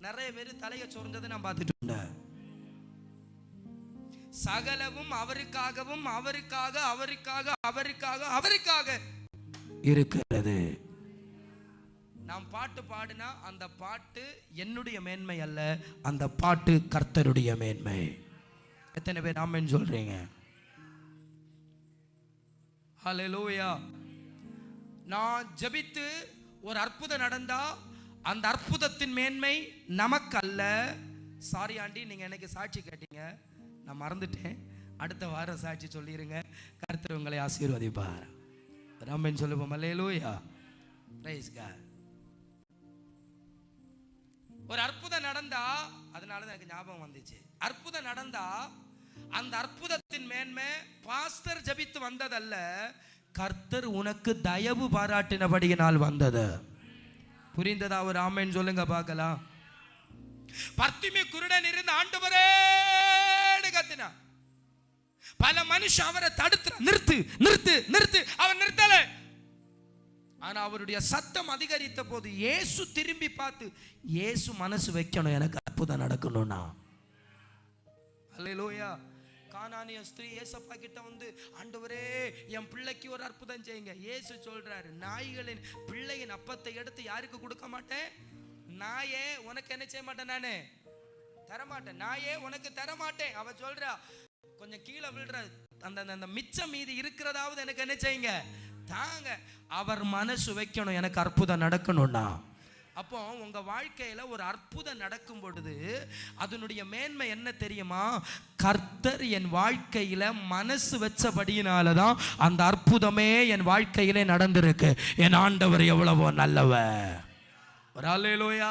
நிறைய பேர் தலையை சொர்ந்தது நான் பார்த்துட்டு. சகலவும் அவருக்காகவும் அவருக்காக அவருக்காக அவருக்காக அவருக்காக இருக்கிறது. நாம் பாட்டு பாடினா அந்த பாட்டு என்னுடைய மேன்மை அல்ல, அந்த பாட்டு கர்த்தருடைய மேன்மை. எத்தனை பேர் ஆமென் சொல்றீங்க? ஹல்லேலூயா. நான் ஜெபித்து ஒரு அற்புதம் நடந்தா அந்த அற்புதத்தின் மேன்மை நமக்கு அல்ல, சாரி ஆண்டி, நீங்கள் எனக்கு சாட்சி கேட்டீங்க, நான் மறந்துட்டேன், அடுத்த வாரம் சாட்சி சொல்லிடுங்க. கர்த்தர் உங்களை ஆசீர்வதிப்பார். ராமன் சொல்லுவோம். அல்லேலூயா, பிரைஸ் காட். ஒரு அற்புதம் நடந்தா, அதனால எனக்கு ஞாபகம் வந்துச்சு, அற்புதம் நடந்தா அந்த அற்புதத்தின் மேன்மை பாஸ்டர் ஜபித்து வந்ததல்ல, கர்த்தர் உனக்கு தயவு பாராட்டினபடியினால் வந்தது. புரிந்ததா? ஒரு ஆமென் சொல்லுங்க பார்க்கலாம். பர்த்திமி குருடன் இருந்து ஆண்டவரே கத்தினா, பல மனுஷன் அவரை தடுத்து நிறுத்து நிறுத்து நிறுத்து, அவன் நிறுத்தல. ஆனா அவருடைய சத்தம் அதிகரித்த போது இயேசு திரும்பி பார்த்து, இயேசு மனசு வைக்கணும் எனக்கு அற்புதம் நடக்கணும்னா. அல்லேலூயா. கானானிய ஸ்திரீ ஏசப்பா கிட்ட வந்து, ஆண்டவரே என் பிள்ளைக்கு ஒரு அற்புதம் செய்யுங்க. இயேசு சொல்றாரு, நாய்களின் பிள்ளையின் அப்பத்தை எடுத்து யாருக்கு கொடுக்க மாட்டேன்? நாயே உனக்கு என்ன செய்ய மாட்டேன், நானே தரமாட்டேன், நாயே உனக்கு தரமாட்டேன். அவ சொல்றா, கொஞ்சம் கீழே விழுற அந்த மிச்சம் மீதி இருக்கிறதாவது எனக்கு என்ன செய்யுங்க, தாங்க. அவர் மனசு வைக்கணும் எனக்கு அற்புதம் நடக்கணும்னா. அப்போ உங்க வாழ்க்கையில ஒரு அற்புதம் நடக்கும் பொழுது அதனுடைய மேன்மை என்ன தெரியுமா? கர்த்தர் என் வாழ்க்கையில மனசு வச்சபடியினாலதான் அந்த அற்புதமே என் வாழ்க்கையிலே நடந்திருக்கு. என் ஆண்டவர் எவ்வளவோ நல்லவர். ஒரு அல்லேலூயா.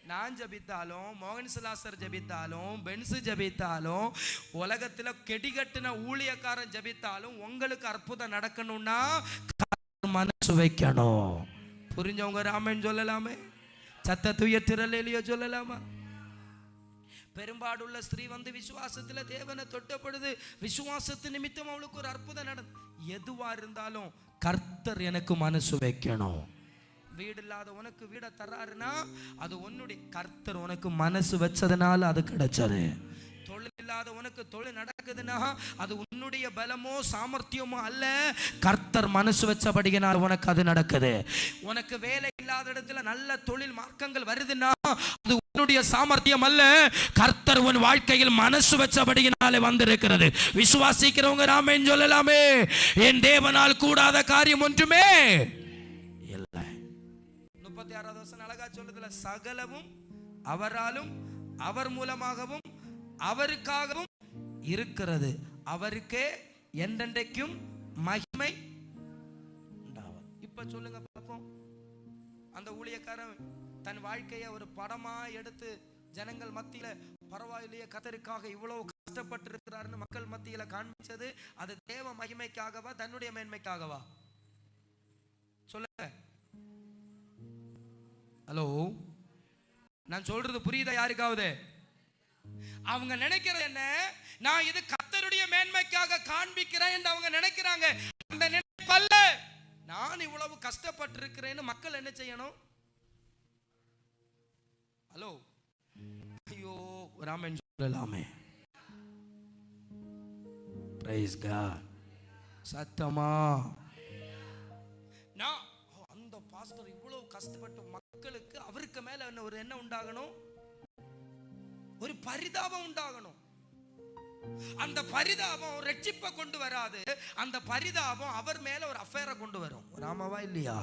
நான் ஜபித்தாலும், மோகன் சுலாசர் ஜபித்தாலும், பென்சு ஜபித்தாலும், உலகத்துல கெடிகட்டின ஊழியக்காரன் ஜபித்தாலும் உங்களுக்கு அற்புதம் நடக்கணும்னா மனசு வைக்கணும். புரிஞ்சவங்க ராமன் சொல்லலாமே, சத்தத்துய திரளியோ சொல்லலாமா? பெரும்பாடுள்ள ஸ்திரீ வந்து விசுவாசத்துல தேவனை தொட்டப்படுது, விசுவாசத்து நிமித்தம் அவளுக்கு ஒரு அற்புதம் நடந்து. எதுவா இருந்தாலும் கர்த்தர் எனக்கு மனசு வைக்கணும். வீடு இல்லாத உனக்கு வீடை தர்றாருன்னா அது உன்னுடைய, கர்த்தர் உனக்கு மனசு வச்சதுனால அது கிடைச்சது. தொழில் இல்லாத உனக்கு தொழில் நடக்குதுன்னா அது உன்னுடைய பலமோ சாமர்த்தியமோ அல்ல, கர்த்தர் மனசு வச்சபடியினால் உனக்கு அது நடக்குது. உனக்கு வேலை இல்லாத இடத்துல நல்ல தொழில் மார்க்கங்கள் வருதுன்னா அது உன்னுடைய சாமர்த்தியம் அல்ல, கர்த்தர் உன் வாழ்க்கையில் மனசு வச்சபடியினாலே வந்திருக்கிறது. விசுவாசிக்கிறவங்க ராமன் சொல்லலாமே, என் தேவனால் கூடாத காரியம் ஒன்றுமே இல்லை. 36வது வசனம் அழகா சொல்லுதுல, சகலமும் அவராலும் அவர் மூலமாகவும் அவருக்காகவும் இருக்கிறது, அவருக்கே என்றென்றைக்கும் மகிமை உண்டாவது. இப்ப சொல்லுங்க பார்ப்போம். அந்த ஊழியக்காரன் தன் வாழ்க்கையை ஒரு படமா எடுத்து ஜனங்கள் மத்தியில, பரவாயில்லையே கர்த்தருக்காக இவ்வளவு கஷ்டப்பட்டு இருக்கிறாருன்னு மக்கள் மத்தியில காண்பிச்சது, அது தேவ மகிமைக்காகவா தன்னுடைய மேன்மைக்காகவா? சொல்லுங்க. ஹலோ, நான் சொல்றது புரியுதா யாருக்காவது? அவங்க நினைக்கிறது என்ன, நான் இது கர்த்தருடைய மேன்மைக்காக காண்பிக்கிறேன் என்று அவங்க நினைக்கிறாங்க. அந்த நினைப்பல்ல, நான் இவ்வளவு கஷ்டப்பட்டு இருக்கிறேன்னு மக்கள் என்ன செய்யணும்? ஹலோ, ஐயோ ராமன் சொல்லலாமே, பிரைஸ் காட். சத்தமா, நான் அந்த பாஸ்டர் இவ்வளவு கஷ்டப்பட்டு மக்களுக்கு அவருக்கு மேல ஒரு என்ன உண்டாகணும், ஒரு பரிதாபம் உண்டாகணும். அந்த பரிதாபம் ரட்சிப்பை கொண்டு வராது, அந்த பரிதாபம் அவர் மேல ஒரு அஃபேரை கொண்டு வரும். ராமாவா இல்லையா?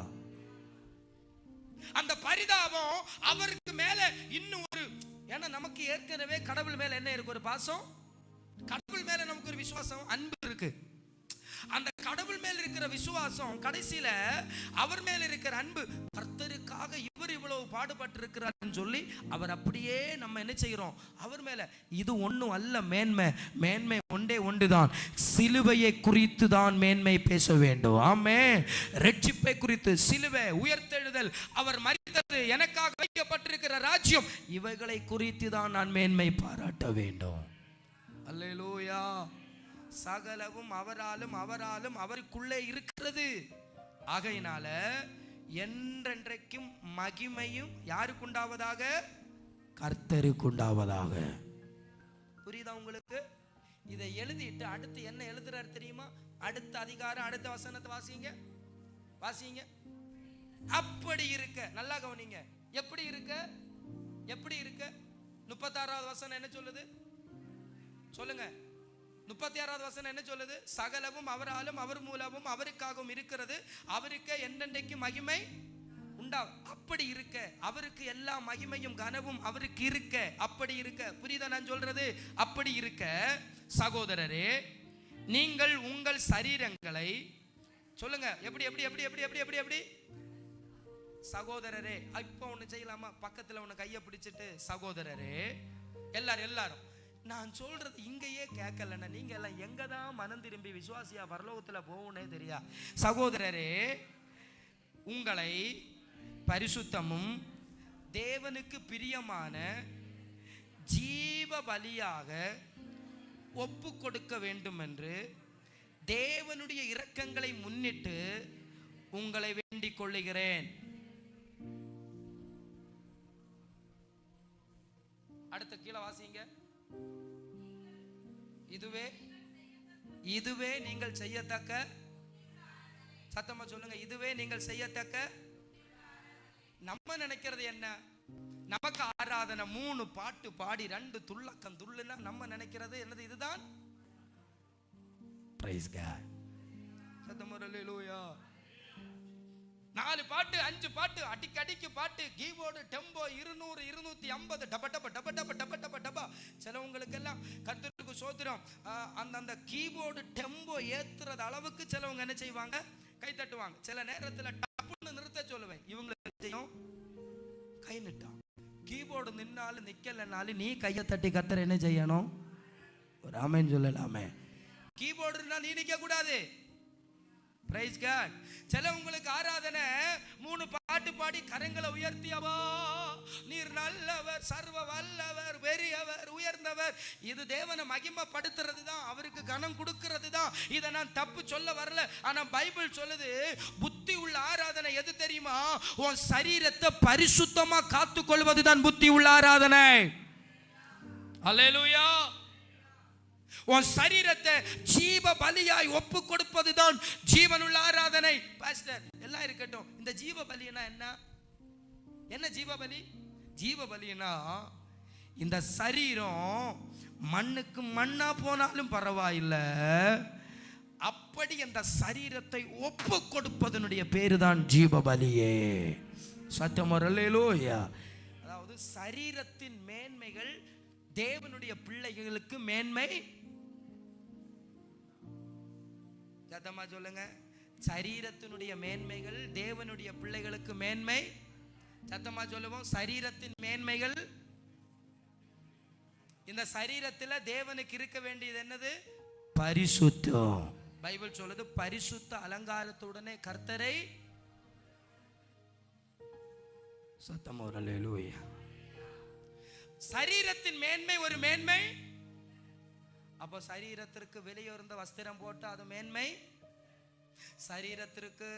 அந்த பரிதாபம் அவருக்கு மேல இன்னும் ஒரு, ஏன்னா நமக்கு ஏற்கனவே கடவுள் மேல என்ன இருக்கு, ஒரு பாசம், கடவுள் மேல நமக்கு ஒரு விசுவாசம், அன்பு இருக்கு. அந்த கடவுள் மேல் இருக்கிற விசுவாசம் கடைசியில அவர் மேல் இருக்கிற அன்பு, கர்த்தருக்காக இவர் இவ்வளவு பாடுபட்டு இருக்கிறார் சொல்லி அவர் அப்படியே நம்ம என்ன செய்கிறோம், அவர் மேல. இது ஒண்ணும் அல்ல மேன்மை, மேன்மை ஒன்றே ஒன்றுதான், சிலுவையை குறித்து தான் மேன்மை பேச வேண்டும். ஆமென். ரட்சிப்பை குறித்து, சிலுவை, உயர்த்தெழுதல், அவர் மரித்தது, எனக்காக வைக்கப்பட்டிருக்கிற ராஜ்யம், இவைகளை குறித்து தான் நான் மேன்மை பாராட்ட வேண்டும். அல்லேலூயா. சகலவும் அவராலும் அவராலும் அவருக்குள்ளே இருக்கிறது. ஆகையினால என்றென்றைக்கும் மகிமையும் யாருக்கு உண்டாவதாக? கர்த்தருக்கு உண்டாவதாக. புரியுதா உங்களுக்கு? இதை எழுதிட்டு அடுத்து என்ன எழுதுறாரு தெரியுமா? அடுத்த அதிகாரம், அடுத்த வசனத்தை வாசிங்க, வாசிங்க. அப்படி இருக்க, நல்லா கவனிங்க, எப்படி இருக்க, எப்படி இருக்க? 36வது வசனம் என்ன சொல்லுது? சொல்லுங்க. 36வது வசனம் என்ன சொல்லுது? சகலமும் அவராலும் அவர் மூலமும் அவருக்காகவும் இருக்கிறது, அவருக்கு என்றென்றைக்கு மகிமை உண்டா. அப்படி இருக்க அவருக்கு எல்லா மகிமையும் கனவும் அவருக்கு இருக்க, அப்படி இருக்க, புரியுதா நான் சொல்றது? அப்படி இருக்க சகோதரரே, நீங்கள் உங்கள் சரீரங்களை சொல்லுங்க, எப்படி எப்படி எப்படி எப்படி எப்படி எப்படி எப்படி சகோதரரே. இப்போ ஒண்ணு செய்யலாமா? பக்கத்துல ஒண்ணு கையை பிடிச்சிட்டு, சகோதரரே எல்லாரும் நான் சொல்றது இங்கேயே கேட்கலன்னா நீங்க எல்லாம் எங்க தான் மனம் திரும்பி விசுவாசியா பரலோகத்துல போகும்னே தெரியா. சகோதரரே, உங்களை பரிசுத்தமும் தேவனுக்கு பிரியமான ஜீவ பலியாக ஒப்பு கொடுக்க வேண்டும் என்று தேவனுடைய இரக்கங்களை முன்னிட்டு உங்களை வேண்டிக் கொள்ளுகிறேன். அடுத்த கீழே வாசிங்க. இதுவே நீங்கள் செய்யத்தக்க, சத்தமா சொல்லுங்க, இதுவே நீங்கள் செய்யத்தக்க. நம்ம நினைக்கிறது என்ன? நமக்கு ஆராதனை 3 பாட்டு பாடி 2 துள்ளக்கம் துள்ளுனா நம்ம நினைக்கிறது என்னது? இதுதான் பிரைஸ் காட். சத்தமா அல்லேலூயா. 4 பாட்டு 5 பாட்டு அடிக்கடிக்கு பாட்டு, கீபோர்டு டெம்போ 200 250 டப டப டப டப டப டப டப. சிலவங்களுக்கு எல்லாம் கர்த்தருக்கு ஸ்தோத்திரம், அந்த கீபோர்டு டெம்போ ஏத்துறது அளவுக்கு சிலவங்க என்ன செய்வாங்க? கை தட்டுவாங்க. சில நேரத்தில் டப்புன்னு நிறுத்த சொல்லுவேன், இவங்களுக்கு கை நிட்டான். கீபோர்டு நின்னாலும் நிக்கலனாலும் நீ கையை தட்டி கர்த்தர் என்ன செய்யணும்? ஒரு ஆமென் சொல்லலாமே. கீபோர்டுனா நீ நிக்க கூடாது. Praise God. சிலவங்களுக்கு ஆராதனை 3 பாட்டு பாடி கரங்களை உயர்த்தியவா நீர் நல்லவர், சர்வ வல்லவர், பெரியவர், உயர்ந்தவர். இது தேவனை மகிமைப்படுத்துறது தான், அவருக்கு கனம் கொடுக்கிறது தான். இதை நான் தப்பு சொல்ல வரல. ஆனா பைபிள் சொல்லுது, புத்தி உள்ள ஆராதனை எது தெரியுமா? உன் சரீரத்தை பரிசுத்தமா காத்துக் கொள்வது தான் புத்தி உள்ள ஆராதனை. அல்லேலூயா. உன் சரீரத்தை ஜீவ பலியாய் ஒப்பு கொடுப்பதுதான் ஜீவனுள்ள ஆராதனை. பாஸ்டர் எல்லாம் இருக்கட்டும், இந்த ஜீவ பலினா என்ன? என்ன ஜீவ பலி? ஜீவ பலினா இந்த சரீரம் மண்ணுக்கு மண்ணா போனாலும் பரவாயில்லை, அப்படி அந்த சரீரத்தை ஒப்பு கொடுப்பதனுடைய பேரு தான் ஜீவ பலியே. சத்தம் அல்லேலூயா. அதாவது சரீரத்தின் மேன்மைகள் தேவனுடைய பிள்ளைகளுக்கு மேன்மை. சத்தமா சொல்லுங்க, சரீரத்தினுடைய மேன்மைகள் தேவனுடைய பிள்ளைகளுக்கு மேன்மை. சத்தமா சொல்லுவோம், சரீரத்தின் மேன்மைகள். இந்த சரீரத்தில் தேவனுக்கு இருக்க வேண்டியது என்னது? பரிசுத்தம். பைபிள் சொல்லுது, பரிசுத்த அலங்காரத்துடனே கர்த்தரை. சத்தமா அல்லேலூயா. சரீரத்தின் மேன்மை ஒரு மேன்மை. அப்போ சரீரத்திற்கு வெளியுறந்த வஸ்திரம் போட்டு அது மேன்மை. சரீரத்திற்கு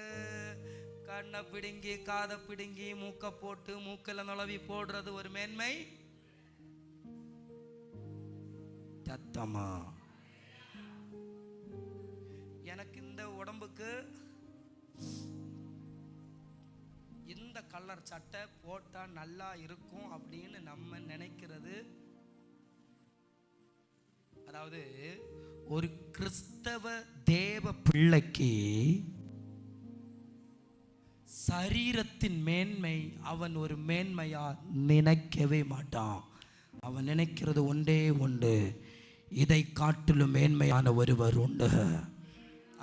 கண்ணை பிடுங்கி காதை பிடுங்கி மூக்க போட்டு மூக்கில் நுழவி போடுறது ஒரு மேன்மை. சத்தமா. எனக்கு இந்த உடம்புக்கு இந்த கலர் சட்டை போட்டா நல்லா இருக்கும் அப்படின்னு நம்ம நினைக்கிறது. அதாவது ஒரு கிறிஸ்தவ தேவ பிள்ளைக்கு சரீரத்தின் மேன்மை அவன் ஒரு மேன்மையா நினைக்கவே மாட்டான். அவன் நினைக்கிறது ஒன்றே ஒன்று, இதை காட்டிலும் மேன்மையான ஒருவர் உண்டு.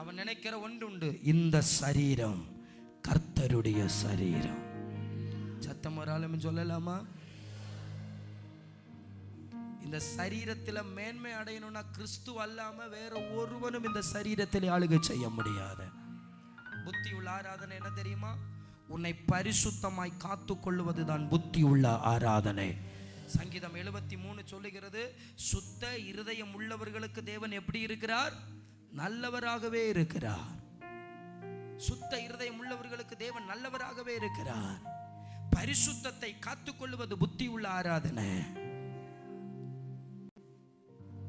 அவன் நினைக்கிற ஒன்று உண்டு, இந்த சரீரம் கர்த்தருடைய சரீரம். சத்தம் ஒரு ஆளுமே சொல்லலாமா? இந்த சரீரத்தில் மேன்மை அடையணும்னா கிறிஸ்து அல்லாம வேற ஒருவனும் இந்த சரீரத்தில் ஆளுகை செய்ய முடியாது. புத்தி உள்ள ஆராதனை என்ன தெரியுமா? உன்னை பரிசுத்தமாய் காத்து கொள்வதுதான் புத்தி உள்ள ஆராதனை. சங்கீதம் 73 சொல்லுகிறது, சுத்த இருதயம் உள்ளவர்களுக்கு தேவன் எப்படி இருக்கிறார்? நல்லவராகவே இருக்கிறார். சுத்த இருதயம் உள்ளவர்களுக்கு தேவன் நல்லவராகவே இருக்கிறார். பரிசுத்தத்தை காத்துக்கொள்வது புத்தி உள்ள ஆராதனை.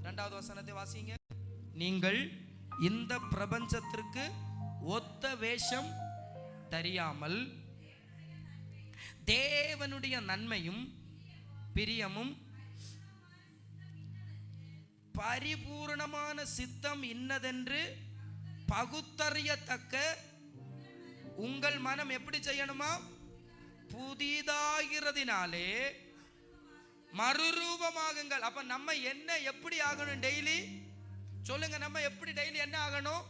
2வது வசனத்தை வாசிங்க. நீங்கள் இந்த பிரபஞ்சத்திற்கு ஒத்த வேஷம் தெரியாமல் தேவனுடைய நன்மையும் பிரியமும் பரிபூர்ணமான சித்தம் இன்னதென்று பகுத்தறியத்தக்க உங்கள் மனம் எப்படி செய்யணுமா? புதிதாகிறதினாலே மறுரூபமாகுங்கள். அப்ப நம்ம என்ன எப்படி ஆகணும்? டெய்லி சொல்லுங்க, நம்ம எப்படி டெய்லி என்ன ஆகணும்?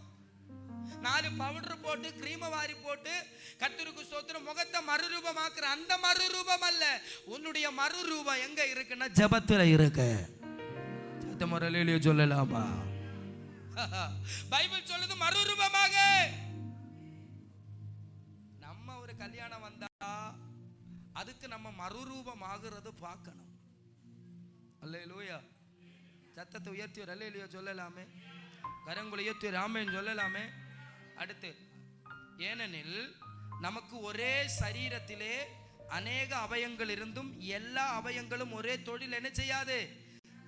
4 பவுடர் போட்டு கிரீம வாரி போட்டு கர்த்தருக்கு ஸ்தோத்திரம் முகத்தை மறுரூபமாக்குற அந்த மறுரூபம் அல்ல. உன்னுடைய மறுரூபம் எங்க இருக்குன்னா ஜெபத்துல இருக்கு. சத்தமரலையிலே சொல்லலாமா? பைபிள் சொல்லுது மறுரூபமாக. நம்ம ஒரு கல்யாணம் வந்தா அதுக்கு நம்ம மறுரூபமாகிறது பார்க்கணும். அல்லேலூயா. சத்தத்தை உயர்த்தி ஒரு அல்லேலூயா சொல்லலாமே, கரங்களை உயர்த்தி ராமேன்னு சொல்லலாமே. அடுத்து, ஏனெனில் நமக்கு ஒரே சரீரத்திலே அநேக அவயங்கள் இருந்தும் எல்லா அவயங்களும் ஒரே தொழில் என்ன செய்யாது?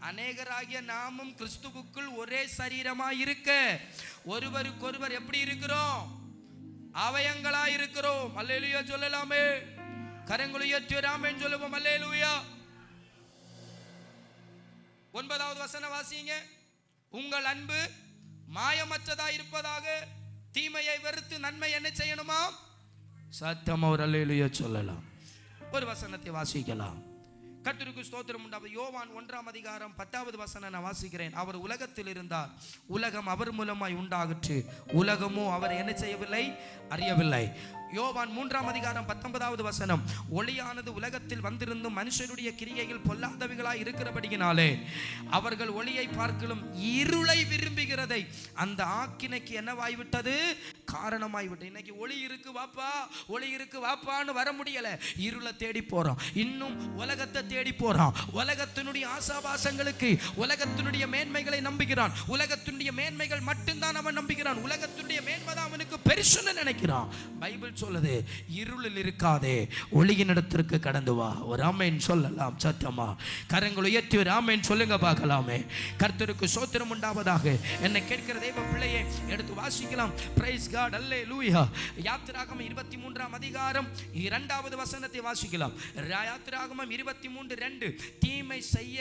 அநேகராகிய நாமும் கிறிஸ்துவுக்குள் ஒரே சரீரமாய் இருக்க ஒருவருக்கொருவர் எப்படி இருக்கிறோம்? அவயங்களாய் இருக்கிறோம். அல்லேலூயா சொல்லலாமே, கரங்களை உயர்த்தி ராமேன்னு சொல்லுவோம். அல்லேலூயா. 9வது வசனம் வாசிங்க. உங்கள் அன்பு மாயமற்றதா இருப்பதாக, தீமையை வெறுத்து நன்மை என்ன செய்யணுமா? சத்தமா ஒரு அல்லேலூயா சொல்லலாம். ஒரு வசனத்தை வாசிக்கலாம். கர்த்தருக்கு ஸ்தோத்திரம் உண்டாவது. யோவான் 1ஆம் அதிகாரம் 10வது வசனம் நான் வாசிக்கிறேன். அவர் உலகத்தில் இருந்தார், உலகம் அவர் மூலமாய் உண்டாகிற்று, உலகமோ அவர் என்ன செய்யவில்லை, அறியவில்லை. யோவான் 3ஆம் அதிகாரம் 19வது வசனம், ஒளியானது உலகத்தில் வந்திருந்தும் மனுஷருடைய கிரியைகள் பொல்லாதவைகளாய் இருக்கிறபடியினாலே அவர்கள் ஒளியை பார்க்கலும் இருளை விரும்புகிறதை அந்த ஆக்கினைக்கு என்னவாய்விட்டது? காரணமாய்விட்டது. இன்னைக்கு ஒளி இருக்கு வாப்பா, ஒளி இருக்கு வாப்பான்னு வர முடியல. இருளை தேடி போறோம், இன்னும் உலகத்தை தேடி போறான். உலகத்தினுடைய ஆசாபாசங்களுக்கு, உலகத்தினுடைய மேன்மைகளை நம்புகிறான். உலகத்தினுடைய மேன்மைகள் மட்டும்தான் அவன் நம்புகிறான். உலகத்தினுடைய மேன்மை தான் அவனுக்கு பெருசுன்னு நினைக்கிறான். பைபிள் சொல்லுது, இருளில் இருக்காதே, ஒளியின் இடத்திற்கு கடந்து வா. ஒரு ஆமென் சொல்லலாம் சத்தமா. கரங்களை உயர்த்தி ஒரு ஆமென் சொல்லுங்க பார்க்கலாமே. கர்த்தருக்கு ஸ்தோத்திரம் உண்டாவதாக. என்னை கேட்கிற தேவ பிள்ளையே, எடுத்து வாசிக்கலாம். பிரைஸ் காட், அல்லேலூயா. யாத்திராகமம் 23ஆம் அதிகாரம் 2வது வசனத்தை வாசிக்கலாம். யாத்திராகமம் 23:2, தீமை செய்ய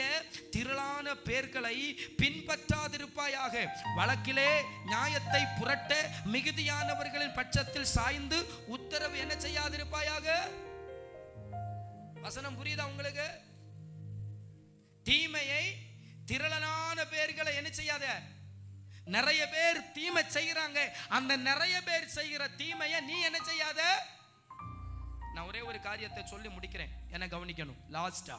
திரளான பேர்களை பின்பற்றாதிருப்பாயாக, வழக்கிலே நியாயத்தை புரட்ட மிகுதியானவர்களின் பட்சத்தில் சாய்ந்து உத்தரவு என்ன செய்யாதிருப்பாயாக. வசனம் புரியுதா உங்களுக்கு? தீமையை திரளான பேர்களை என்ன செய்யாத. நிறைய பேர் தீமை செய்யறாங்க, அந்த நிறைய பேர் செய்கிற தீமையை நீ என்ன செய்யாத. நான் ஒரே ஒரு காரியத்தை சொல்லி முடிக்கிறேன், என்ன கவனிக்கணும். லாஸ்டா,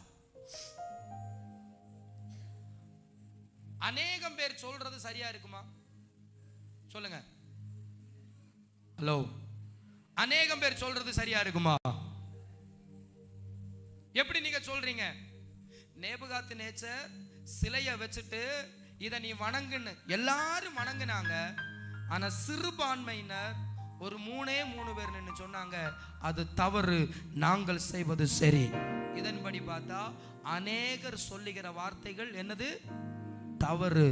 அநேகம் பேர் சொல்றது சரியா இருக்குமா? சொல்லுங்க. ஹலோ, அநேகம் பேர் சொல்றது சரியா இருக்குமா? எப்படி நீங்க சொல்றீங்க? நேபுகாத் நேச்சர் சிலையை வச்சுட்டு இதை நீ வணங்குன்னு எல்லாரும் வணங்குனாங்க. ஆனா சிறுபான்மையினர் ஒரு 3 பேர் நின்று சொன்னாங்க, அது தவறு, நாங்கள் செய்வது சரி. இதன்படி பார்த்தா அநேகர் சொல்லுகிற வார்த்தைகள் என்னது? தவறு.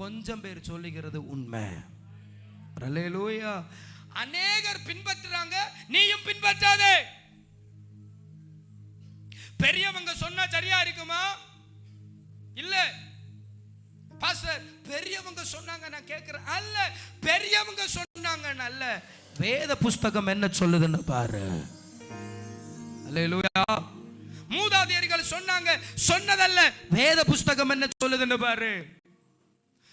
கொஞ்சம் பேர் சொல்லுகிறது உண்மை. அல்லேலூயா. அநேகர் பின்பற்றுறாங்க, நீயும் பின்பற்றாதே. பெரியவங்க சொன்னா சரியா இருக்குமா? இல்ல. பாஸ்டர் பெரியவங்க சொன்னாங்க நான் கேட்கிறேன், அல்ல. பெரியவங்க சொன்னாங்க அல்ல, வேத புஸ்தகம் என்ன சொல்லுதுன்னு பாரு. அல்லேலூயா. மூதாதையர்கள் சொன்னாங்க, சொன்னதல்ல, வேத புஸ்தகம் என்ன சொல்லுதுன்னு பாரு.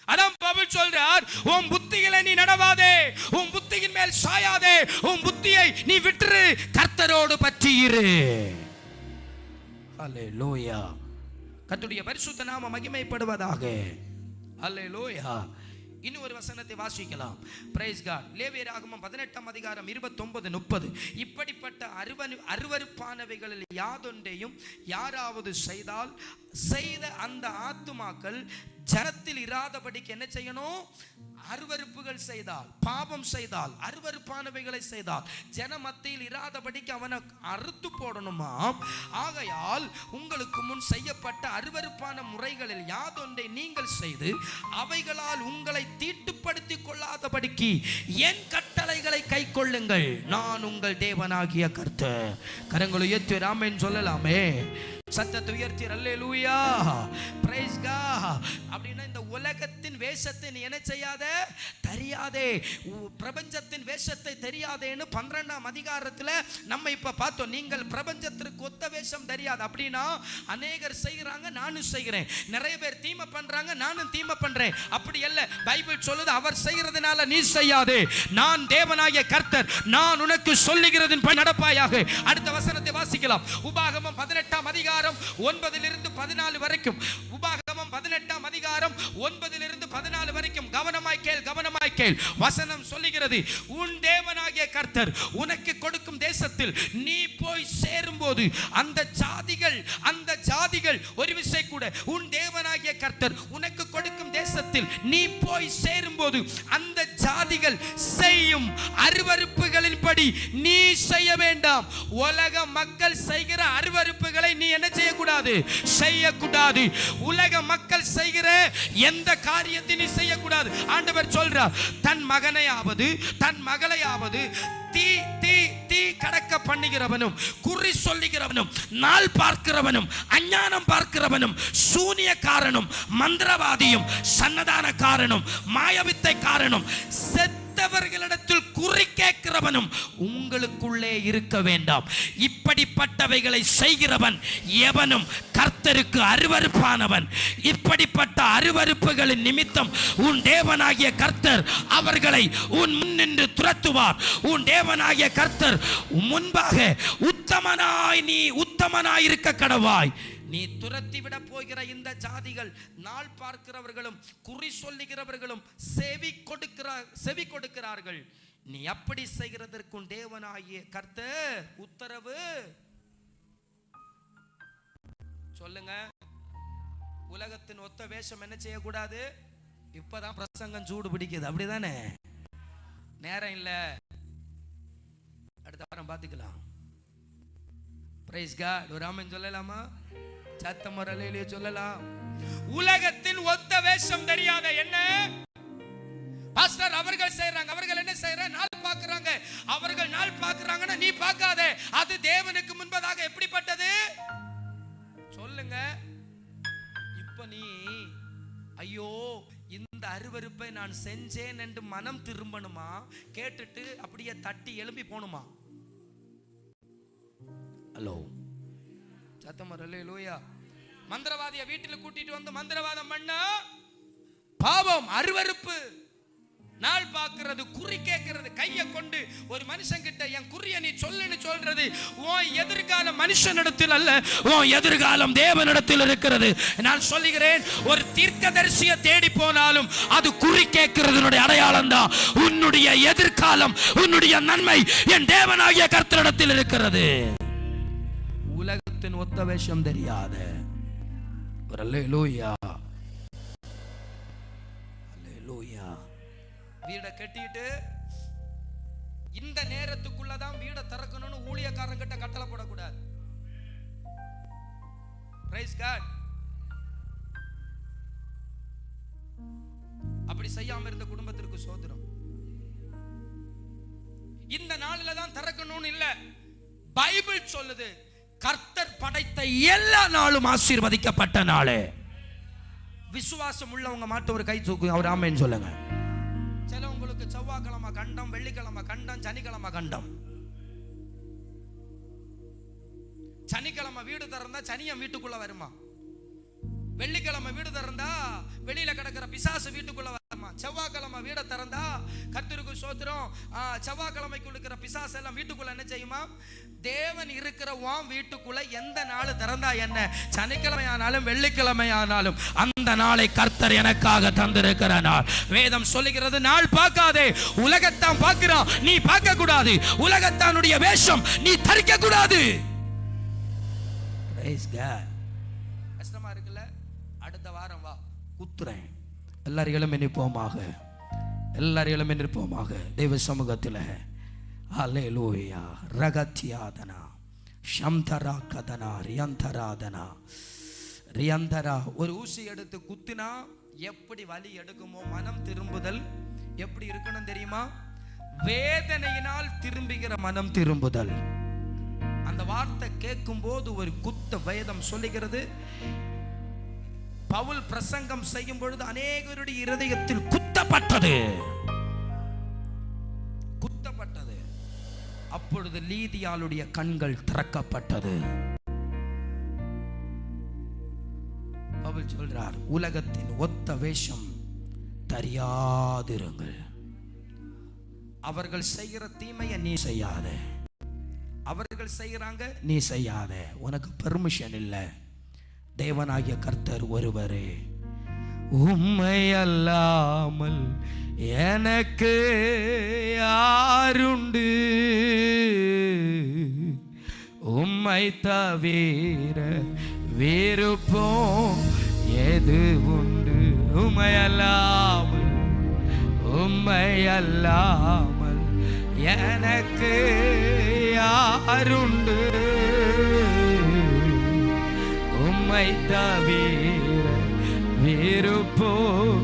அதான் பவுல் சொல்றார், உன் புத்திகளை நீ நடவாதே, உன் புத்தியின் மேல் சாயாதே, உன் புத்தியை நீ விட்டுரு, கர்த்தரோடு பற்றி இரு. அல்லேலூயா. கர்த்தருடைய பரிசுத்த நாமம் மகிமைப்படுவதாக. அல்லேலூயா. இன்னும் ஒரு வசனத்தை வாசிக்கலாம். Praise God. லேவியராகமம் 18ஆம் அதிகாரம் 29-30, இப்படிப்பட்ட அருவருப்பானவைகளில் யாதொன்றையும் யாராவது செய்தால் செய்த அந்த ஆத்துமாக்கள் ஜனத்தில் இராதபடிக்கு என்ன செய்யணும்? அருவருப்புகள் செய்தால், பாவம் செய்தால், அருவருப்பானவைகளை செய்தால் ஜன மத்தியில் இராதபடிக்கு அவனை அறுத்து போடணுமா. ஆகையால் உங்களுக்கு முன் செய்யப்பட்ட அருவருப்பான முறைகளில் யாதொன்றை நீங்கள் செய்து அவைகளால் உங்களை தீட்டுப்படுத்திக் கொள்ளாதபடிக்கு என் கட்டளைகளை கை கொள்ளுங்கள், நான் உங்கள் தேவனாகிய கர்த்தர். கரங்களை உயர்த்தி ஆமென் சொல்லலாமே. சத்தத்தை உயர்த்தி அல்லேலூயா பிரைஸ் காட். அப்படின்னா இந்த உலகத்தின் வேஷத்தை நீ என்ன செய்யாத, தெரியாதே, பிரபஞ்சத்தின் வேஷத்தை தெரியாதேன்னு 12ஆம் அதிகாரத்தில் நம்ம இப்ப பார்த்தோம். நீங்கள் பிரபஞ்சத்திற்கு ஒத்த வேஷம் தெரியாது அப்படின்னா அநேகர் செய்கிறாங்க, நானும் செய்கிறேன். நிறைய பேர் தீமை பண்றாங்க, நானும் தீமை பண்றேன். அப்படி அல்ல, பைபிள் சொல்லுது அவர் செய்கிறதுனால நீ செய்யாதே, நான் தேவனாகிய கர்த்தர், நான் உனக்கு சொல்லுகிறதின் படி நடப்பாயாக. அடுத்த வசனத்தை வாசிக்கலாம். உபாகமம் 18ஆம் அதிகாரம் 9 14 வரைக்கும். உபாகமம் 18ஆம் அதிகாரம் 9 14 வரைக்கும். கவனமாய் கேள், கவனமாய் கேள். வசனம் சொல்லுகிறது, உன் தேவனாகிய கர்த்தர் உனக்கு கொடுக்கும் தேசத்தில் நீ போய் சேரும்போது அந்த ஜாதிகள் ஒரு விஷயம் கூட, உன் தேவனாகிய கர்த்தர் உனக்கு கொடுக்கும் தேசத்தில் நீ போய் சேரும்போது அந்த ஜாதிகள் செய்யும் அருவருப்புகளின்படி நீ செய்ய வேண்டாம். உலக மக்கள் செய்கிற அருவருப்புகளை நீ என்ன செய்யக்கூடாது, செய்யக்கூடாது. உலக மக்கள் செய்கிற எந்த காரியத்தை நீ செய்யக்கூடாது. ஆண்டவர் சொல்றார், தன் மகனையாவது தன் மகளையாவது தீ கடக்க பண்ணுகிறவனும், குறி சொல்லுகிறவனும், நாள் பார்க்கிறவனும், அஞ்ஞானம் பார்க்கிறவனும், சூனியக்காரனும், மந்திரவாதியும், சன்னதானக்காரனும், மாயவித்தை காரனும், செத்தவர்களிடத்தில் குறி கேட்கிறவனும் உங்களுக்குள்ளே இருக்க வேண்டாம். இப்படிப்பட்டவைகளை செய்கிறவன் எவனும் கர்த்தருக்கு அருவருப்பானவன். இப்படிப்பட்ட அருவருப்புகளின் நிமித்தம் உன் தேவனாகிய கர்த்தர் அவர்களை உன் முன்னின்று துரத்துவார். உன் தேவனாகிய கர்த்தர் முன்பாக உத்தமனாய் இருக்க கடவாய். நீ துரத்தி விட போகிற இந்த ஜாதிகள் நாள் பார்க்கிறவர்களும், குறி சொல்லுகிறவர்களும், செவி கொடுக்கிறார்கள். நீ அப்படி செய்கிறதற்கும் தேவனாகிய கர்த்தர் உத்தரவு சொல்லுங்க. உலகத்தின் ஒத்த வேஷம் என்ன செய்யக்கூடாது. இப்பதான் பிரசங்கம் சூடு பிடிக்குது, அப்படிதானே? நேரம் இல்ல, அடுத்த வாரம் பார்த்துக்கலாம். Praise God. ஒரு ஆமென் சொல்லலாமா? சத்தமரலையிலே சொல்லலாம். உலகத்தின் ஒத்த வேஷம் தெரியாத என்ன பாஸ்டர் அவர்கள் செய்றாங்க, அவர்கள் என்ன செய்றாங்க, நாள் பார்க்கறாங்க. அவர்கள் நாள் பார்க்கறாங்கன்னா நீ பார்க்காதே. அது தேவனுக்கு முன்பதாக எப்படிப்பட்டது சொல்லுங்க. இப்ப நீ ஐயோ இந்த அருவருப்பை நான் செஞ்சேன் என்று மனம் திரும்பணுமா, கேட்டுட்டு அப்படியே தட்டி எழுப்பி போணுமா? ஹலோ, சத்தம் அல்லேலூயா. மந்திரவாதியை வீட்டில் கூட்டிட்டு வந்து மந்திரவாதம் பண்ணா பாவம், அருவருப்பு. நாள் பார்க்கிறது, குறி கேட்கிறது, கையை கொண்டு ஒரு மனுஷன் கிட்ட என் குறிய நீ சொல்லுன்னு சொல்றது உன் எதிர்காலம் மனுஷனிடத்தில் அல்ல, உன் எதிர்காலம் தேவனிடத்தில் இருக்கிறது. நான் சொல்லுகிறேன், ஒரு தீர்க்கதரிசியை தேடி போனாலும் அது குறி கேட்கிறதுனுடைய அடையாளம் தான். உன்னுடைய எதிர்காலம், உன்னுடைய நன்மை என் தேவனாகிய கர்த்தரிடத்தில் இருக்கிறது. உலகத்தின் ஒத்த வேஷம் தெரியாத ஒரு அல்லேலூயா, அல்லேலூயா. வீடை கட்டிட்டு இந்த நேரத்துக்குள்ளதான் வீடை திறக்கணும்னு ஊழியக்காரன் கிட்ட கட்டளை போடக்கூடாது. Praise God. அப்படி செய்யாம இருந்த குடும்பத்திற்கு சோதரம். இந்த நாளில தான் திறக்கணும்னு இல்ல, பைபிள் சொல்லுது கர்த்தர் படைத்த எல்லா நாளும் ஆசீர்வதிக்கப்பட்ட நாளே. விசுவாசம் உள்ளவங்க மாட்டு ஒரு கை தூக்கு, அவர் ஆமென் சொல்லுங்க. சில உங்களுக்கு செவ்வாய்க்கிழமை கண்டம், வெள்ளிக்கிழமை கண்டம், சனிக்கிழமை கண்டம். சனிக்கிழமை வீடு திறந்தா சனியம் வீட்டுக்குள்ள வருமா? வெள்ளிக்கிழமை வீடு திறந்தா வெளியில கிடக்கிற பிசாசு வீட்டுக்குள்ள வருமா? செவ்வாய்க்கிழமை வீடை திறந்தா கர்த்தருக்கு சோத்திரம், செவ்வாய்க்கிழமைக்கு இருக்கிற பிசாசு எல்லாம் வீட்டுக்குள்ள என்ன செய்யுமா? தேவன் இருக்கிற உன் வீட்டுக்குள்ள எந்த நாள் திறந்தா என்ன, சனிக்கிழமை ஆனாலும் வெள்ளிக்கிழமை ஆனாலும் அந்த நாளை கர்த்தர் எனக்காக தந்திருக்கிற நாள். வேதம் சொல்லுகிறது, நாள் பார்க்காதே, உலகத்தான் பார்க்கிறான், நீ பார்க்க கூடாது. உலகத்தானுடைய வேஷம் நீ தரிக்க கூடாது. கஷ்டமா இருக்குல்ல? அடுத்த வாரம் வா, குத்துறேன். எல்லாரும் எழும்பி நிற்போமாக, எல்லாரும் எழும்பி நிற்போமாக தெய்வ சமூகத்தில். அல்லேலூயா. ரகத்யாதனா ஷம்தரா கதனா ரியந்தராதனா ரியந்தரா. ஒரு ஊசி எடுத்து குத்தினா எப்படி வலி எடுக்குமோ, மனம் திரும்புதல் எப்படி இருக்கணும் தெரியுமா? வேதனையினால் திரும்புகிற மனம் திரும்புதல். அந்த வார்த்தை கேட்கும் போது ஒரு குத்த வேதம் சொல்லுகிறது, பவுல் பிரசங்கம் செய்யும் பொழுது அநேகருடைய இருதயத்தில் குத்தப்பட்டது. அப்பொழுது லீதியாளுடைய கண்கள் திறக்கப்பட்டது. பவுல் சொல்றார், உலகத்தின் ஒத்த வேஷம் தெரியாதிருங்கள். அவர்கள் செய்கிற தீமையை நீ செய்யாத, அவர்கள் செய்யறாங்க நீ செய்யாத. உனக்கு பெர்மிஷன் இல்லை. தேவனாகிய கர்த்தர் ஒருவரே. உம்மை அல்லாமல் எனக்கு யாருண்டு, உம்மை தவிர விருப்பம் எது உண்டு. உம்மை அல்லாமல், உம்மை அல்லாமல் எனக்கு யாருண்டு, உம்மை தவிர விருப்பம்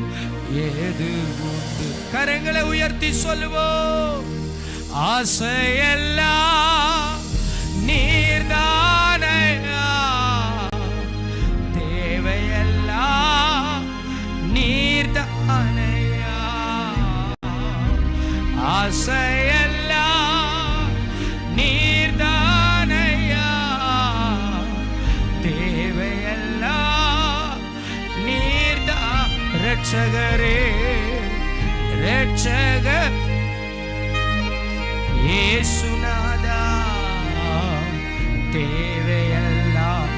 ஏது உண்டு. கரங்களை உயர்த்தி சொல்லுவோம். ஆசையெல்லாம் நீர்தானையா, தேவையெல்லாம் நீர்தானையா. ஆசையெல்லாம் நீர்தானையா, தேவையெல்லாம் நீர்தா. ரட்சகரே, ரட்சகர் இயேசுநாதா, தேவையெல்லாம்.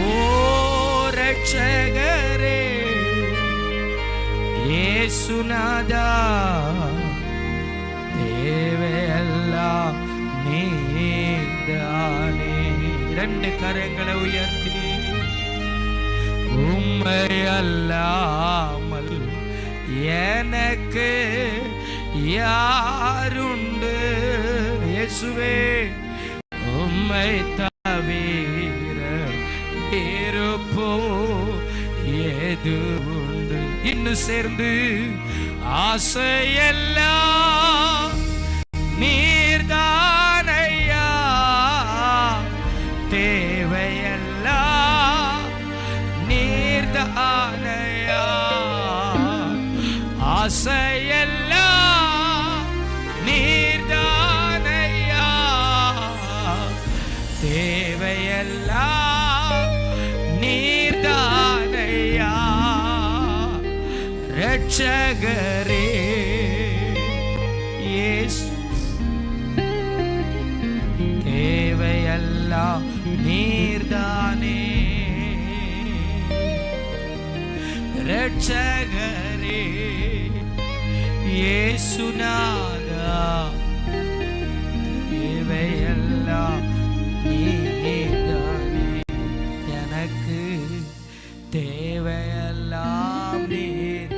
ஓ ரட்சகரே இயேசுநாதா, தேவையெல்லாம் நீதானே. இரண்டு கரங்களை உயர்த்தி, உம்மை அல்லாமல் எனக்கு யாருண்டு. இயேசுவே, உம்மை தவிர இருப்போ ஏது உண்டு. இன்னும் சேர்ந்து, ஆசையெல்லாம் நீர்தானையா, தேவையெல்லாம் நீர்தானையா. ஆசையெல்லாம் நீர்தானையா, தேவையெல்லாம் நீர்தானையா. ரட்சகரே இயேசு, தேவையெல்லாம் நீர்தானே. ரட்சகரே இயேசுநாதா, தேவையெல்லாம் நீதானே. எனக்கு தேவையெல்லாம் நீர்.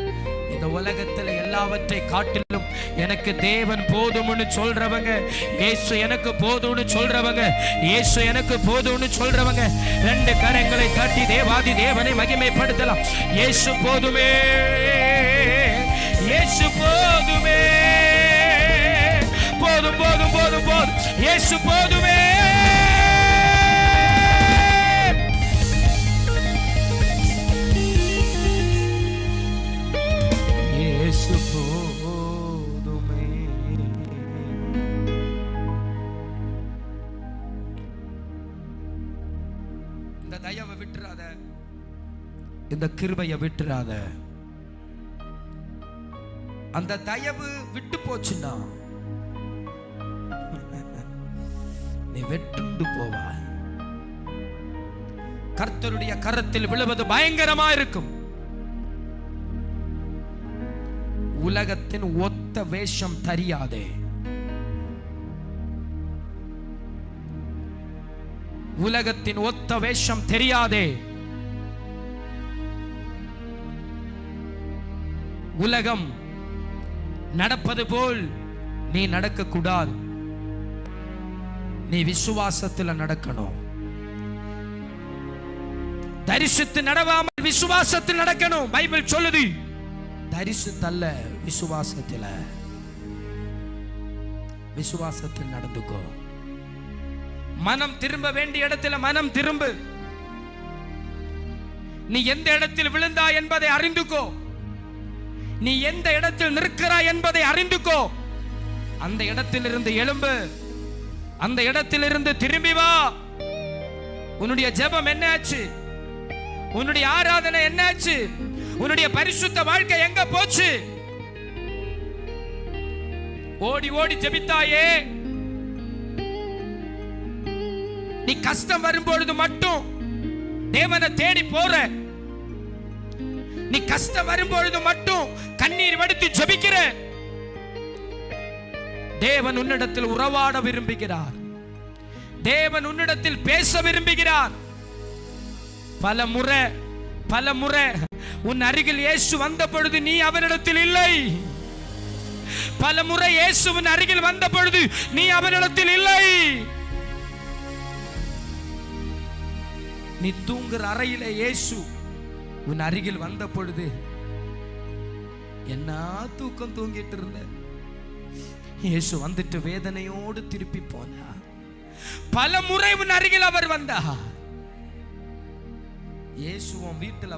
இந்த உலகத்தில் எல்லாவற்றை காட்டிலும் எனக்கு தேவன் போதும்னு சொல்றவங்க, இயேசு எனக்கு போதும்னு சொல்றவங்க, இயேசு எனக்கு போதும்னு சொல்றவங்க ரெண்டு கரங்களை தட்டி தேவாதி தேவனை மகிமைப்படுத்தலாம். இயேசு போதுமே, இயேசு போதுமே, போதும் போதும் போதும் போதும், இயேசு போதுமே. இயேசு போதுமே. இந்த தயவை விட்டுறாத, இந்த கிருபையை விட்டுறாத. அந்த தயவு விட்டு போச்சுன்னா நீ வெட்டுண்டு போவாய். கர்த்தருடைய கரத்தில் விழுவது பயங்கரமா இருக்கும். உலகத்தின் ஒத்த வேஷம் தெரியாதே. உலகத்தின் ஒத்த வேஷம் தெரியாதே. உலகம் நடப்பது போல் நீ நடக்க கூடாது. நீ விசுவாசத்தில் நடக்கணும். தரிசித்து நடவாமல் விசுவாசத்தில் நடக்கணும். பைபிள் சொல்லுது, தரிசித்தல்ல விசுவாசத்தில். விசுவாசத்தில் நடந்துக்கோ. மனம் திரும்ப வேண்டிய இடத்துல மனம் திரும்பு. நீ எந்த இடத்தில் விழுந்தா என்பதை அறிந்துக்கோ. நீ எந்த இடத்தில் நிற்கிறாய் என்பதை அறிந்துக்கோ. அந்த இடத்திலிருந்து எழும்பு. அந்த இடத்திலிருந்து திரும்பி வா. உன்னுடைய ஜெபம் என்னாச்சு? உன்னுடைய ஆராதனை என்னாச்சு? உன்னுடைய பரிசுத்த வாழ்க்கை எங்க போச்சு? ஓடி ஓடி ஜெபித்தாயே. நீ கஷ்டம் வரும்பொழுது மட்டும் தேவனை தேடி போற. நீ கஷ்டம் வரும்பொழுது மட்டும் கண்ணீர் வடித்து ஜெபிக்கிற. தேவன் உன்னிடத்தில் உறவாட விரும்புகிறார். தேவன் உன்னிடத்தில் பேச விரும்புகிறார். பல முறை உன் அருகில் இயேசு வந்த பொழுது நீ அவனிடத்தில் இல்லை. பல முறை இயேசுவின் அருகில் வந்த பொழுது நீ அவனிடத்தில் இல்லை. நீ தூங்குற அறையில இயேசு உன் அருகில் வந்த பொழுது என்ன தூக்கம் தூங்கிட்டு இருந்த? இயேசு வந்துட்டு வேதனையோடு திருப்பி போனா. பல முறை உன் அருகில் அவர் வந்தார். இயேசுவும் வீட்டுல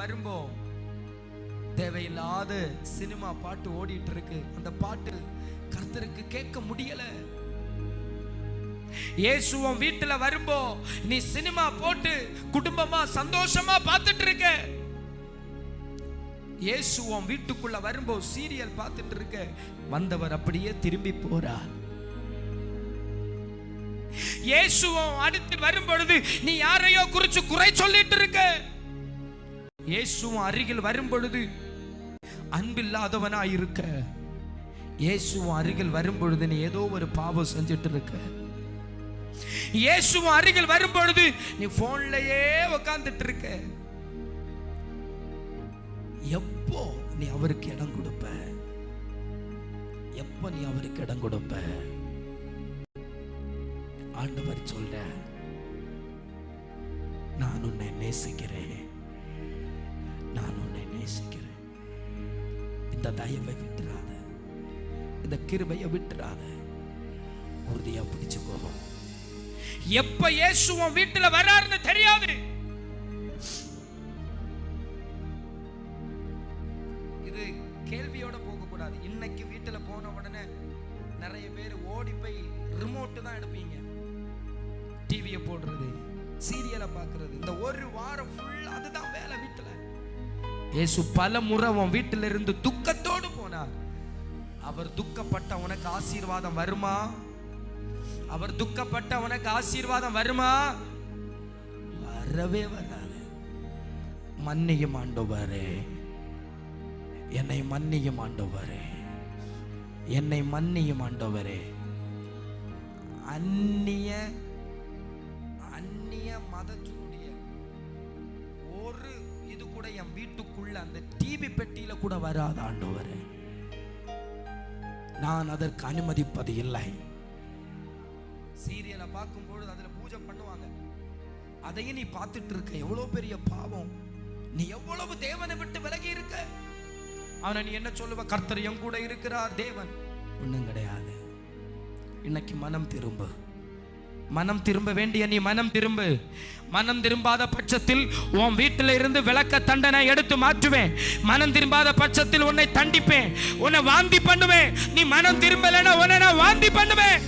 வரும்போ தேவையில்லாத சினிமா பாட்டு ஓடிட்டு இருக்கு. அந்த பாட்டு கர்த்தருக்கு கேட்க முடியல. இயேசுவும் வீட்டுல வரும்போ நீ சினிமா போட்டு குடும்பமா சந்தோஷமா பார்த்துட்டு இருக்க. இயேசுவும் வீட்டுக்குள்ள வரும்போ சீரியல் பார்த்துட்டு இருக்க. வந்தவர் அப்படியே திரும்பி போறார். இயேசுவும் அடுத்து வரும் பொழுது நீ யாரையோ குறிச்சு குறை சொல்லிட்டு இருக்க. இயேசுவும் அருகில் வரும் பொழுது அன்பில்லாதவனா இருக்க. இயேசுவும் அருகில் வரும் பொழுது நீ ஏதோ ஒரு பாவம் செஞ்சிட்டு இருக்க. இயேசுவும் அருகில் வரும் பொழுது நீ போன்லயே உட்கார்ந்துட்டு இருக்க. எப்போ நீ அவருக்கு இடம் கொடுப்ப? எப்போ நீ அவருக்கு இடம் கொடுப்ப? ஆண்டவர் சொல்ற, நான் உன்னை நேசிக்கிறேன், நான் உன்னை நேசிக்கிறேன். இந்த தயவை விட்டுறாத, இந்த கிருபையை விட்டுறாத, உறுதியா பிடிச்சுக்கோ. எப்ப இயேசுவும் வீட்டுல வராருன்னு தெரியாது. இது கேள்வியோட போக கூடாது. இன்னைக்கு வீட்டுல போன உடனே நிறைய பேர் ஓடி போய் ரிமோட் தான் எடுப்பீங்க. டிவியை போடுறது, சீரியலை பார்க்கிறது, இந்த ஒரு வாரம் ஃபுல்லா அதுதான் வேலை வீட்டுல. இயேசு பல முறை உன் வீட்டில இருந்து துக்கத்தோடு போனார். அவர் துக்கப்பட்ட உனக்கு ஆசீர்வாதம் வருமா? அவர் துக்கப்பட்ட உனக்கு ஆசீர்வாதம் வருமா? வரவே வராது. மன்னியும் ஆண்டவரே, என்னை மன்னியும் ஆண்டவரே, என்னை மன்னியும் ஆண்டவரே. அந்நிய மதத்தினுடைய ஒரு இது கூட என் வீட்டுக்குள்ள அந்த டிவி பெட்டியில கூட வராத ஆண்டவரே. நான் அதற்கு அனுமதிப்பது இல்லை. சீரியலை பார்க்கும்போது அதுல பூஜை பண்ணுவாங்க, அதையும் நீ பார்த்துட்டு இருக்க. எவ்வளவு பெரிய பாவம்! நீ எவ்வளவு தேவனை விட்டு விலகி இருக்க. ஆனா நீ என்ன சொல்லுவ? கர்த்தர் என் கூட இருக்கிறார். தேவன் ஒண்ணும் கிடையாது. இன்னைக்கு மனம் திரும்பு. மனம் திரும்ப வேண்டிய நீ மனம் திரும்பு. மனம் திரும்பாத பட்சத்தில் உன் வீட்டில் இருந்து விளக்க தண்டனை எடுத்து மாற்றுவேன். மனம் திரும்பாத பட்சத்தில் உன்னை தண்டிப்பேன், உன்னை வாந்தி பண்ணுவேன். நீ மனம் திரும்பலைன்னா உன்னை நான் வாந்தி பண்ணுவேன்.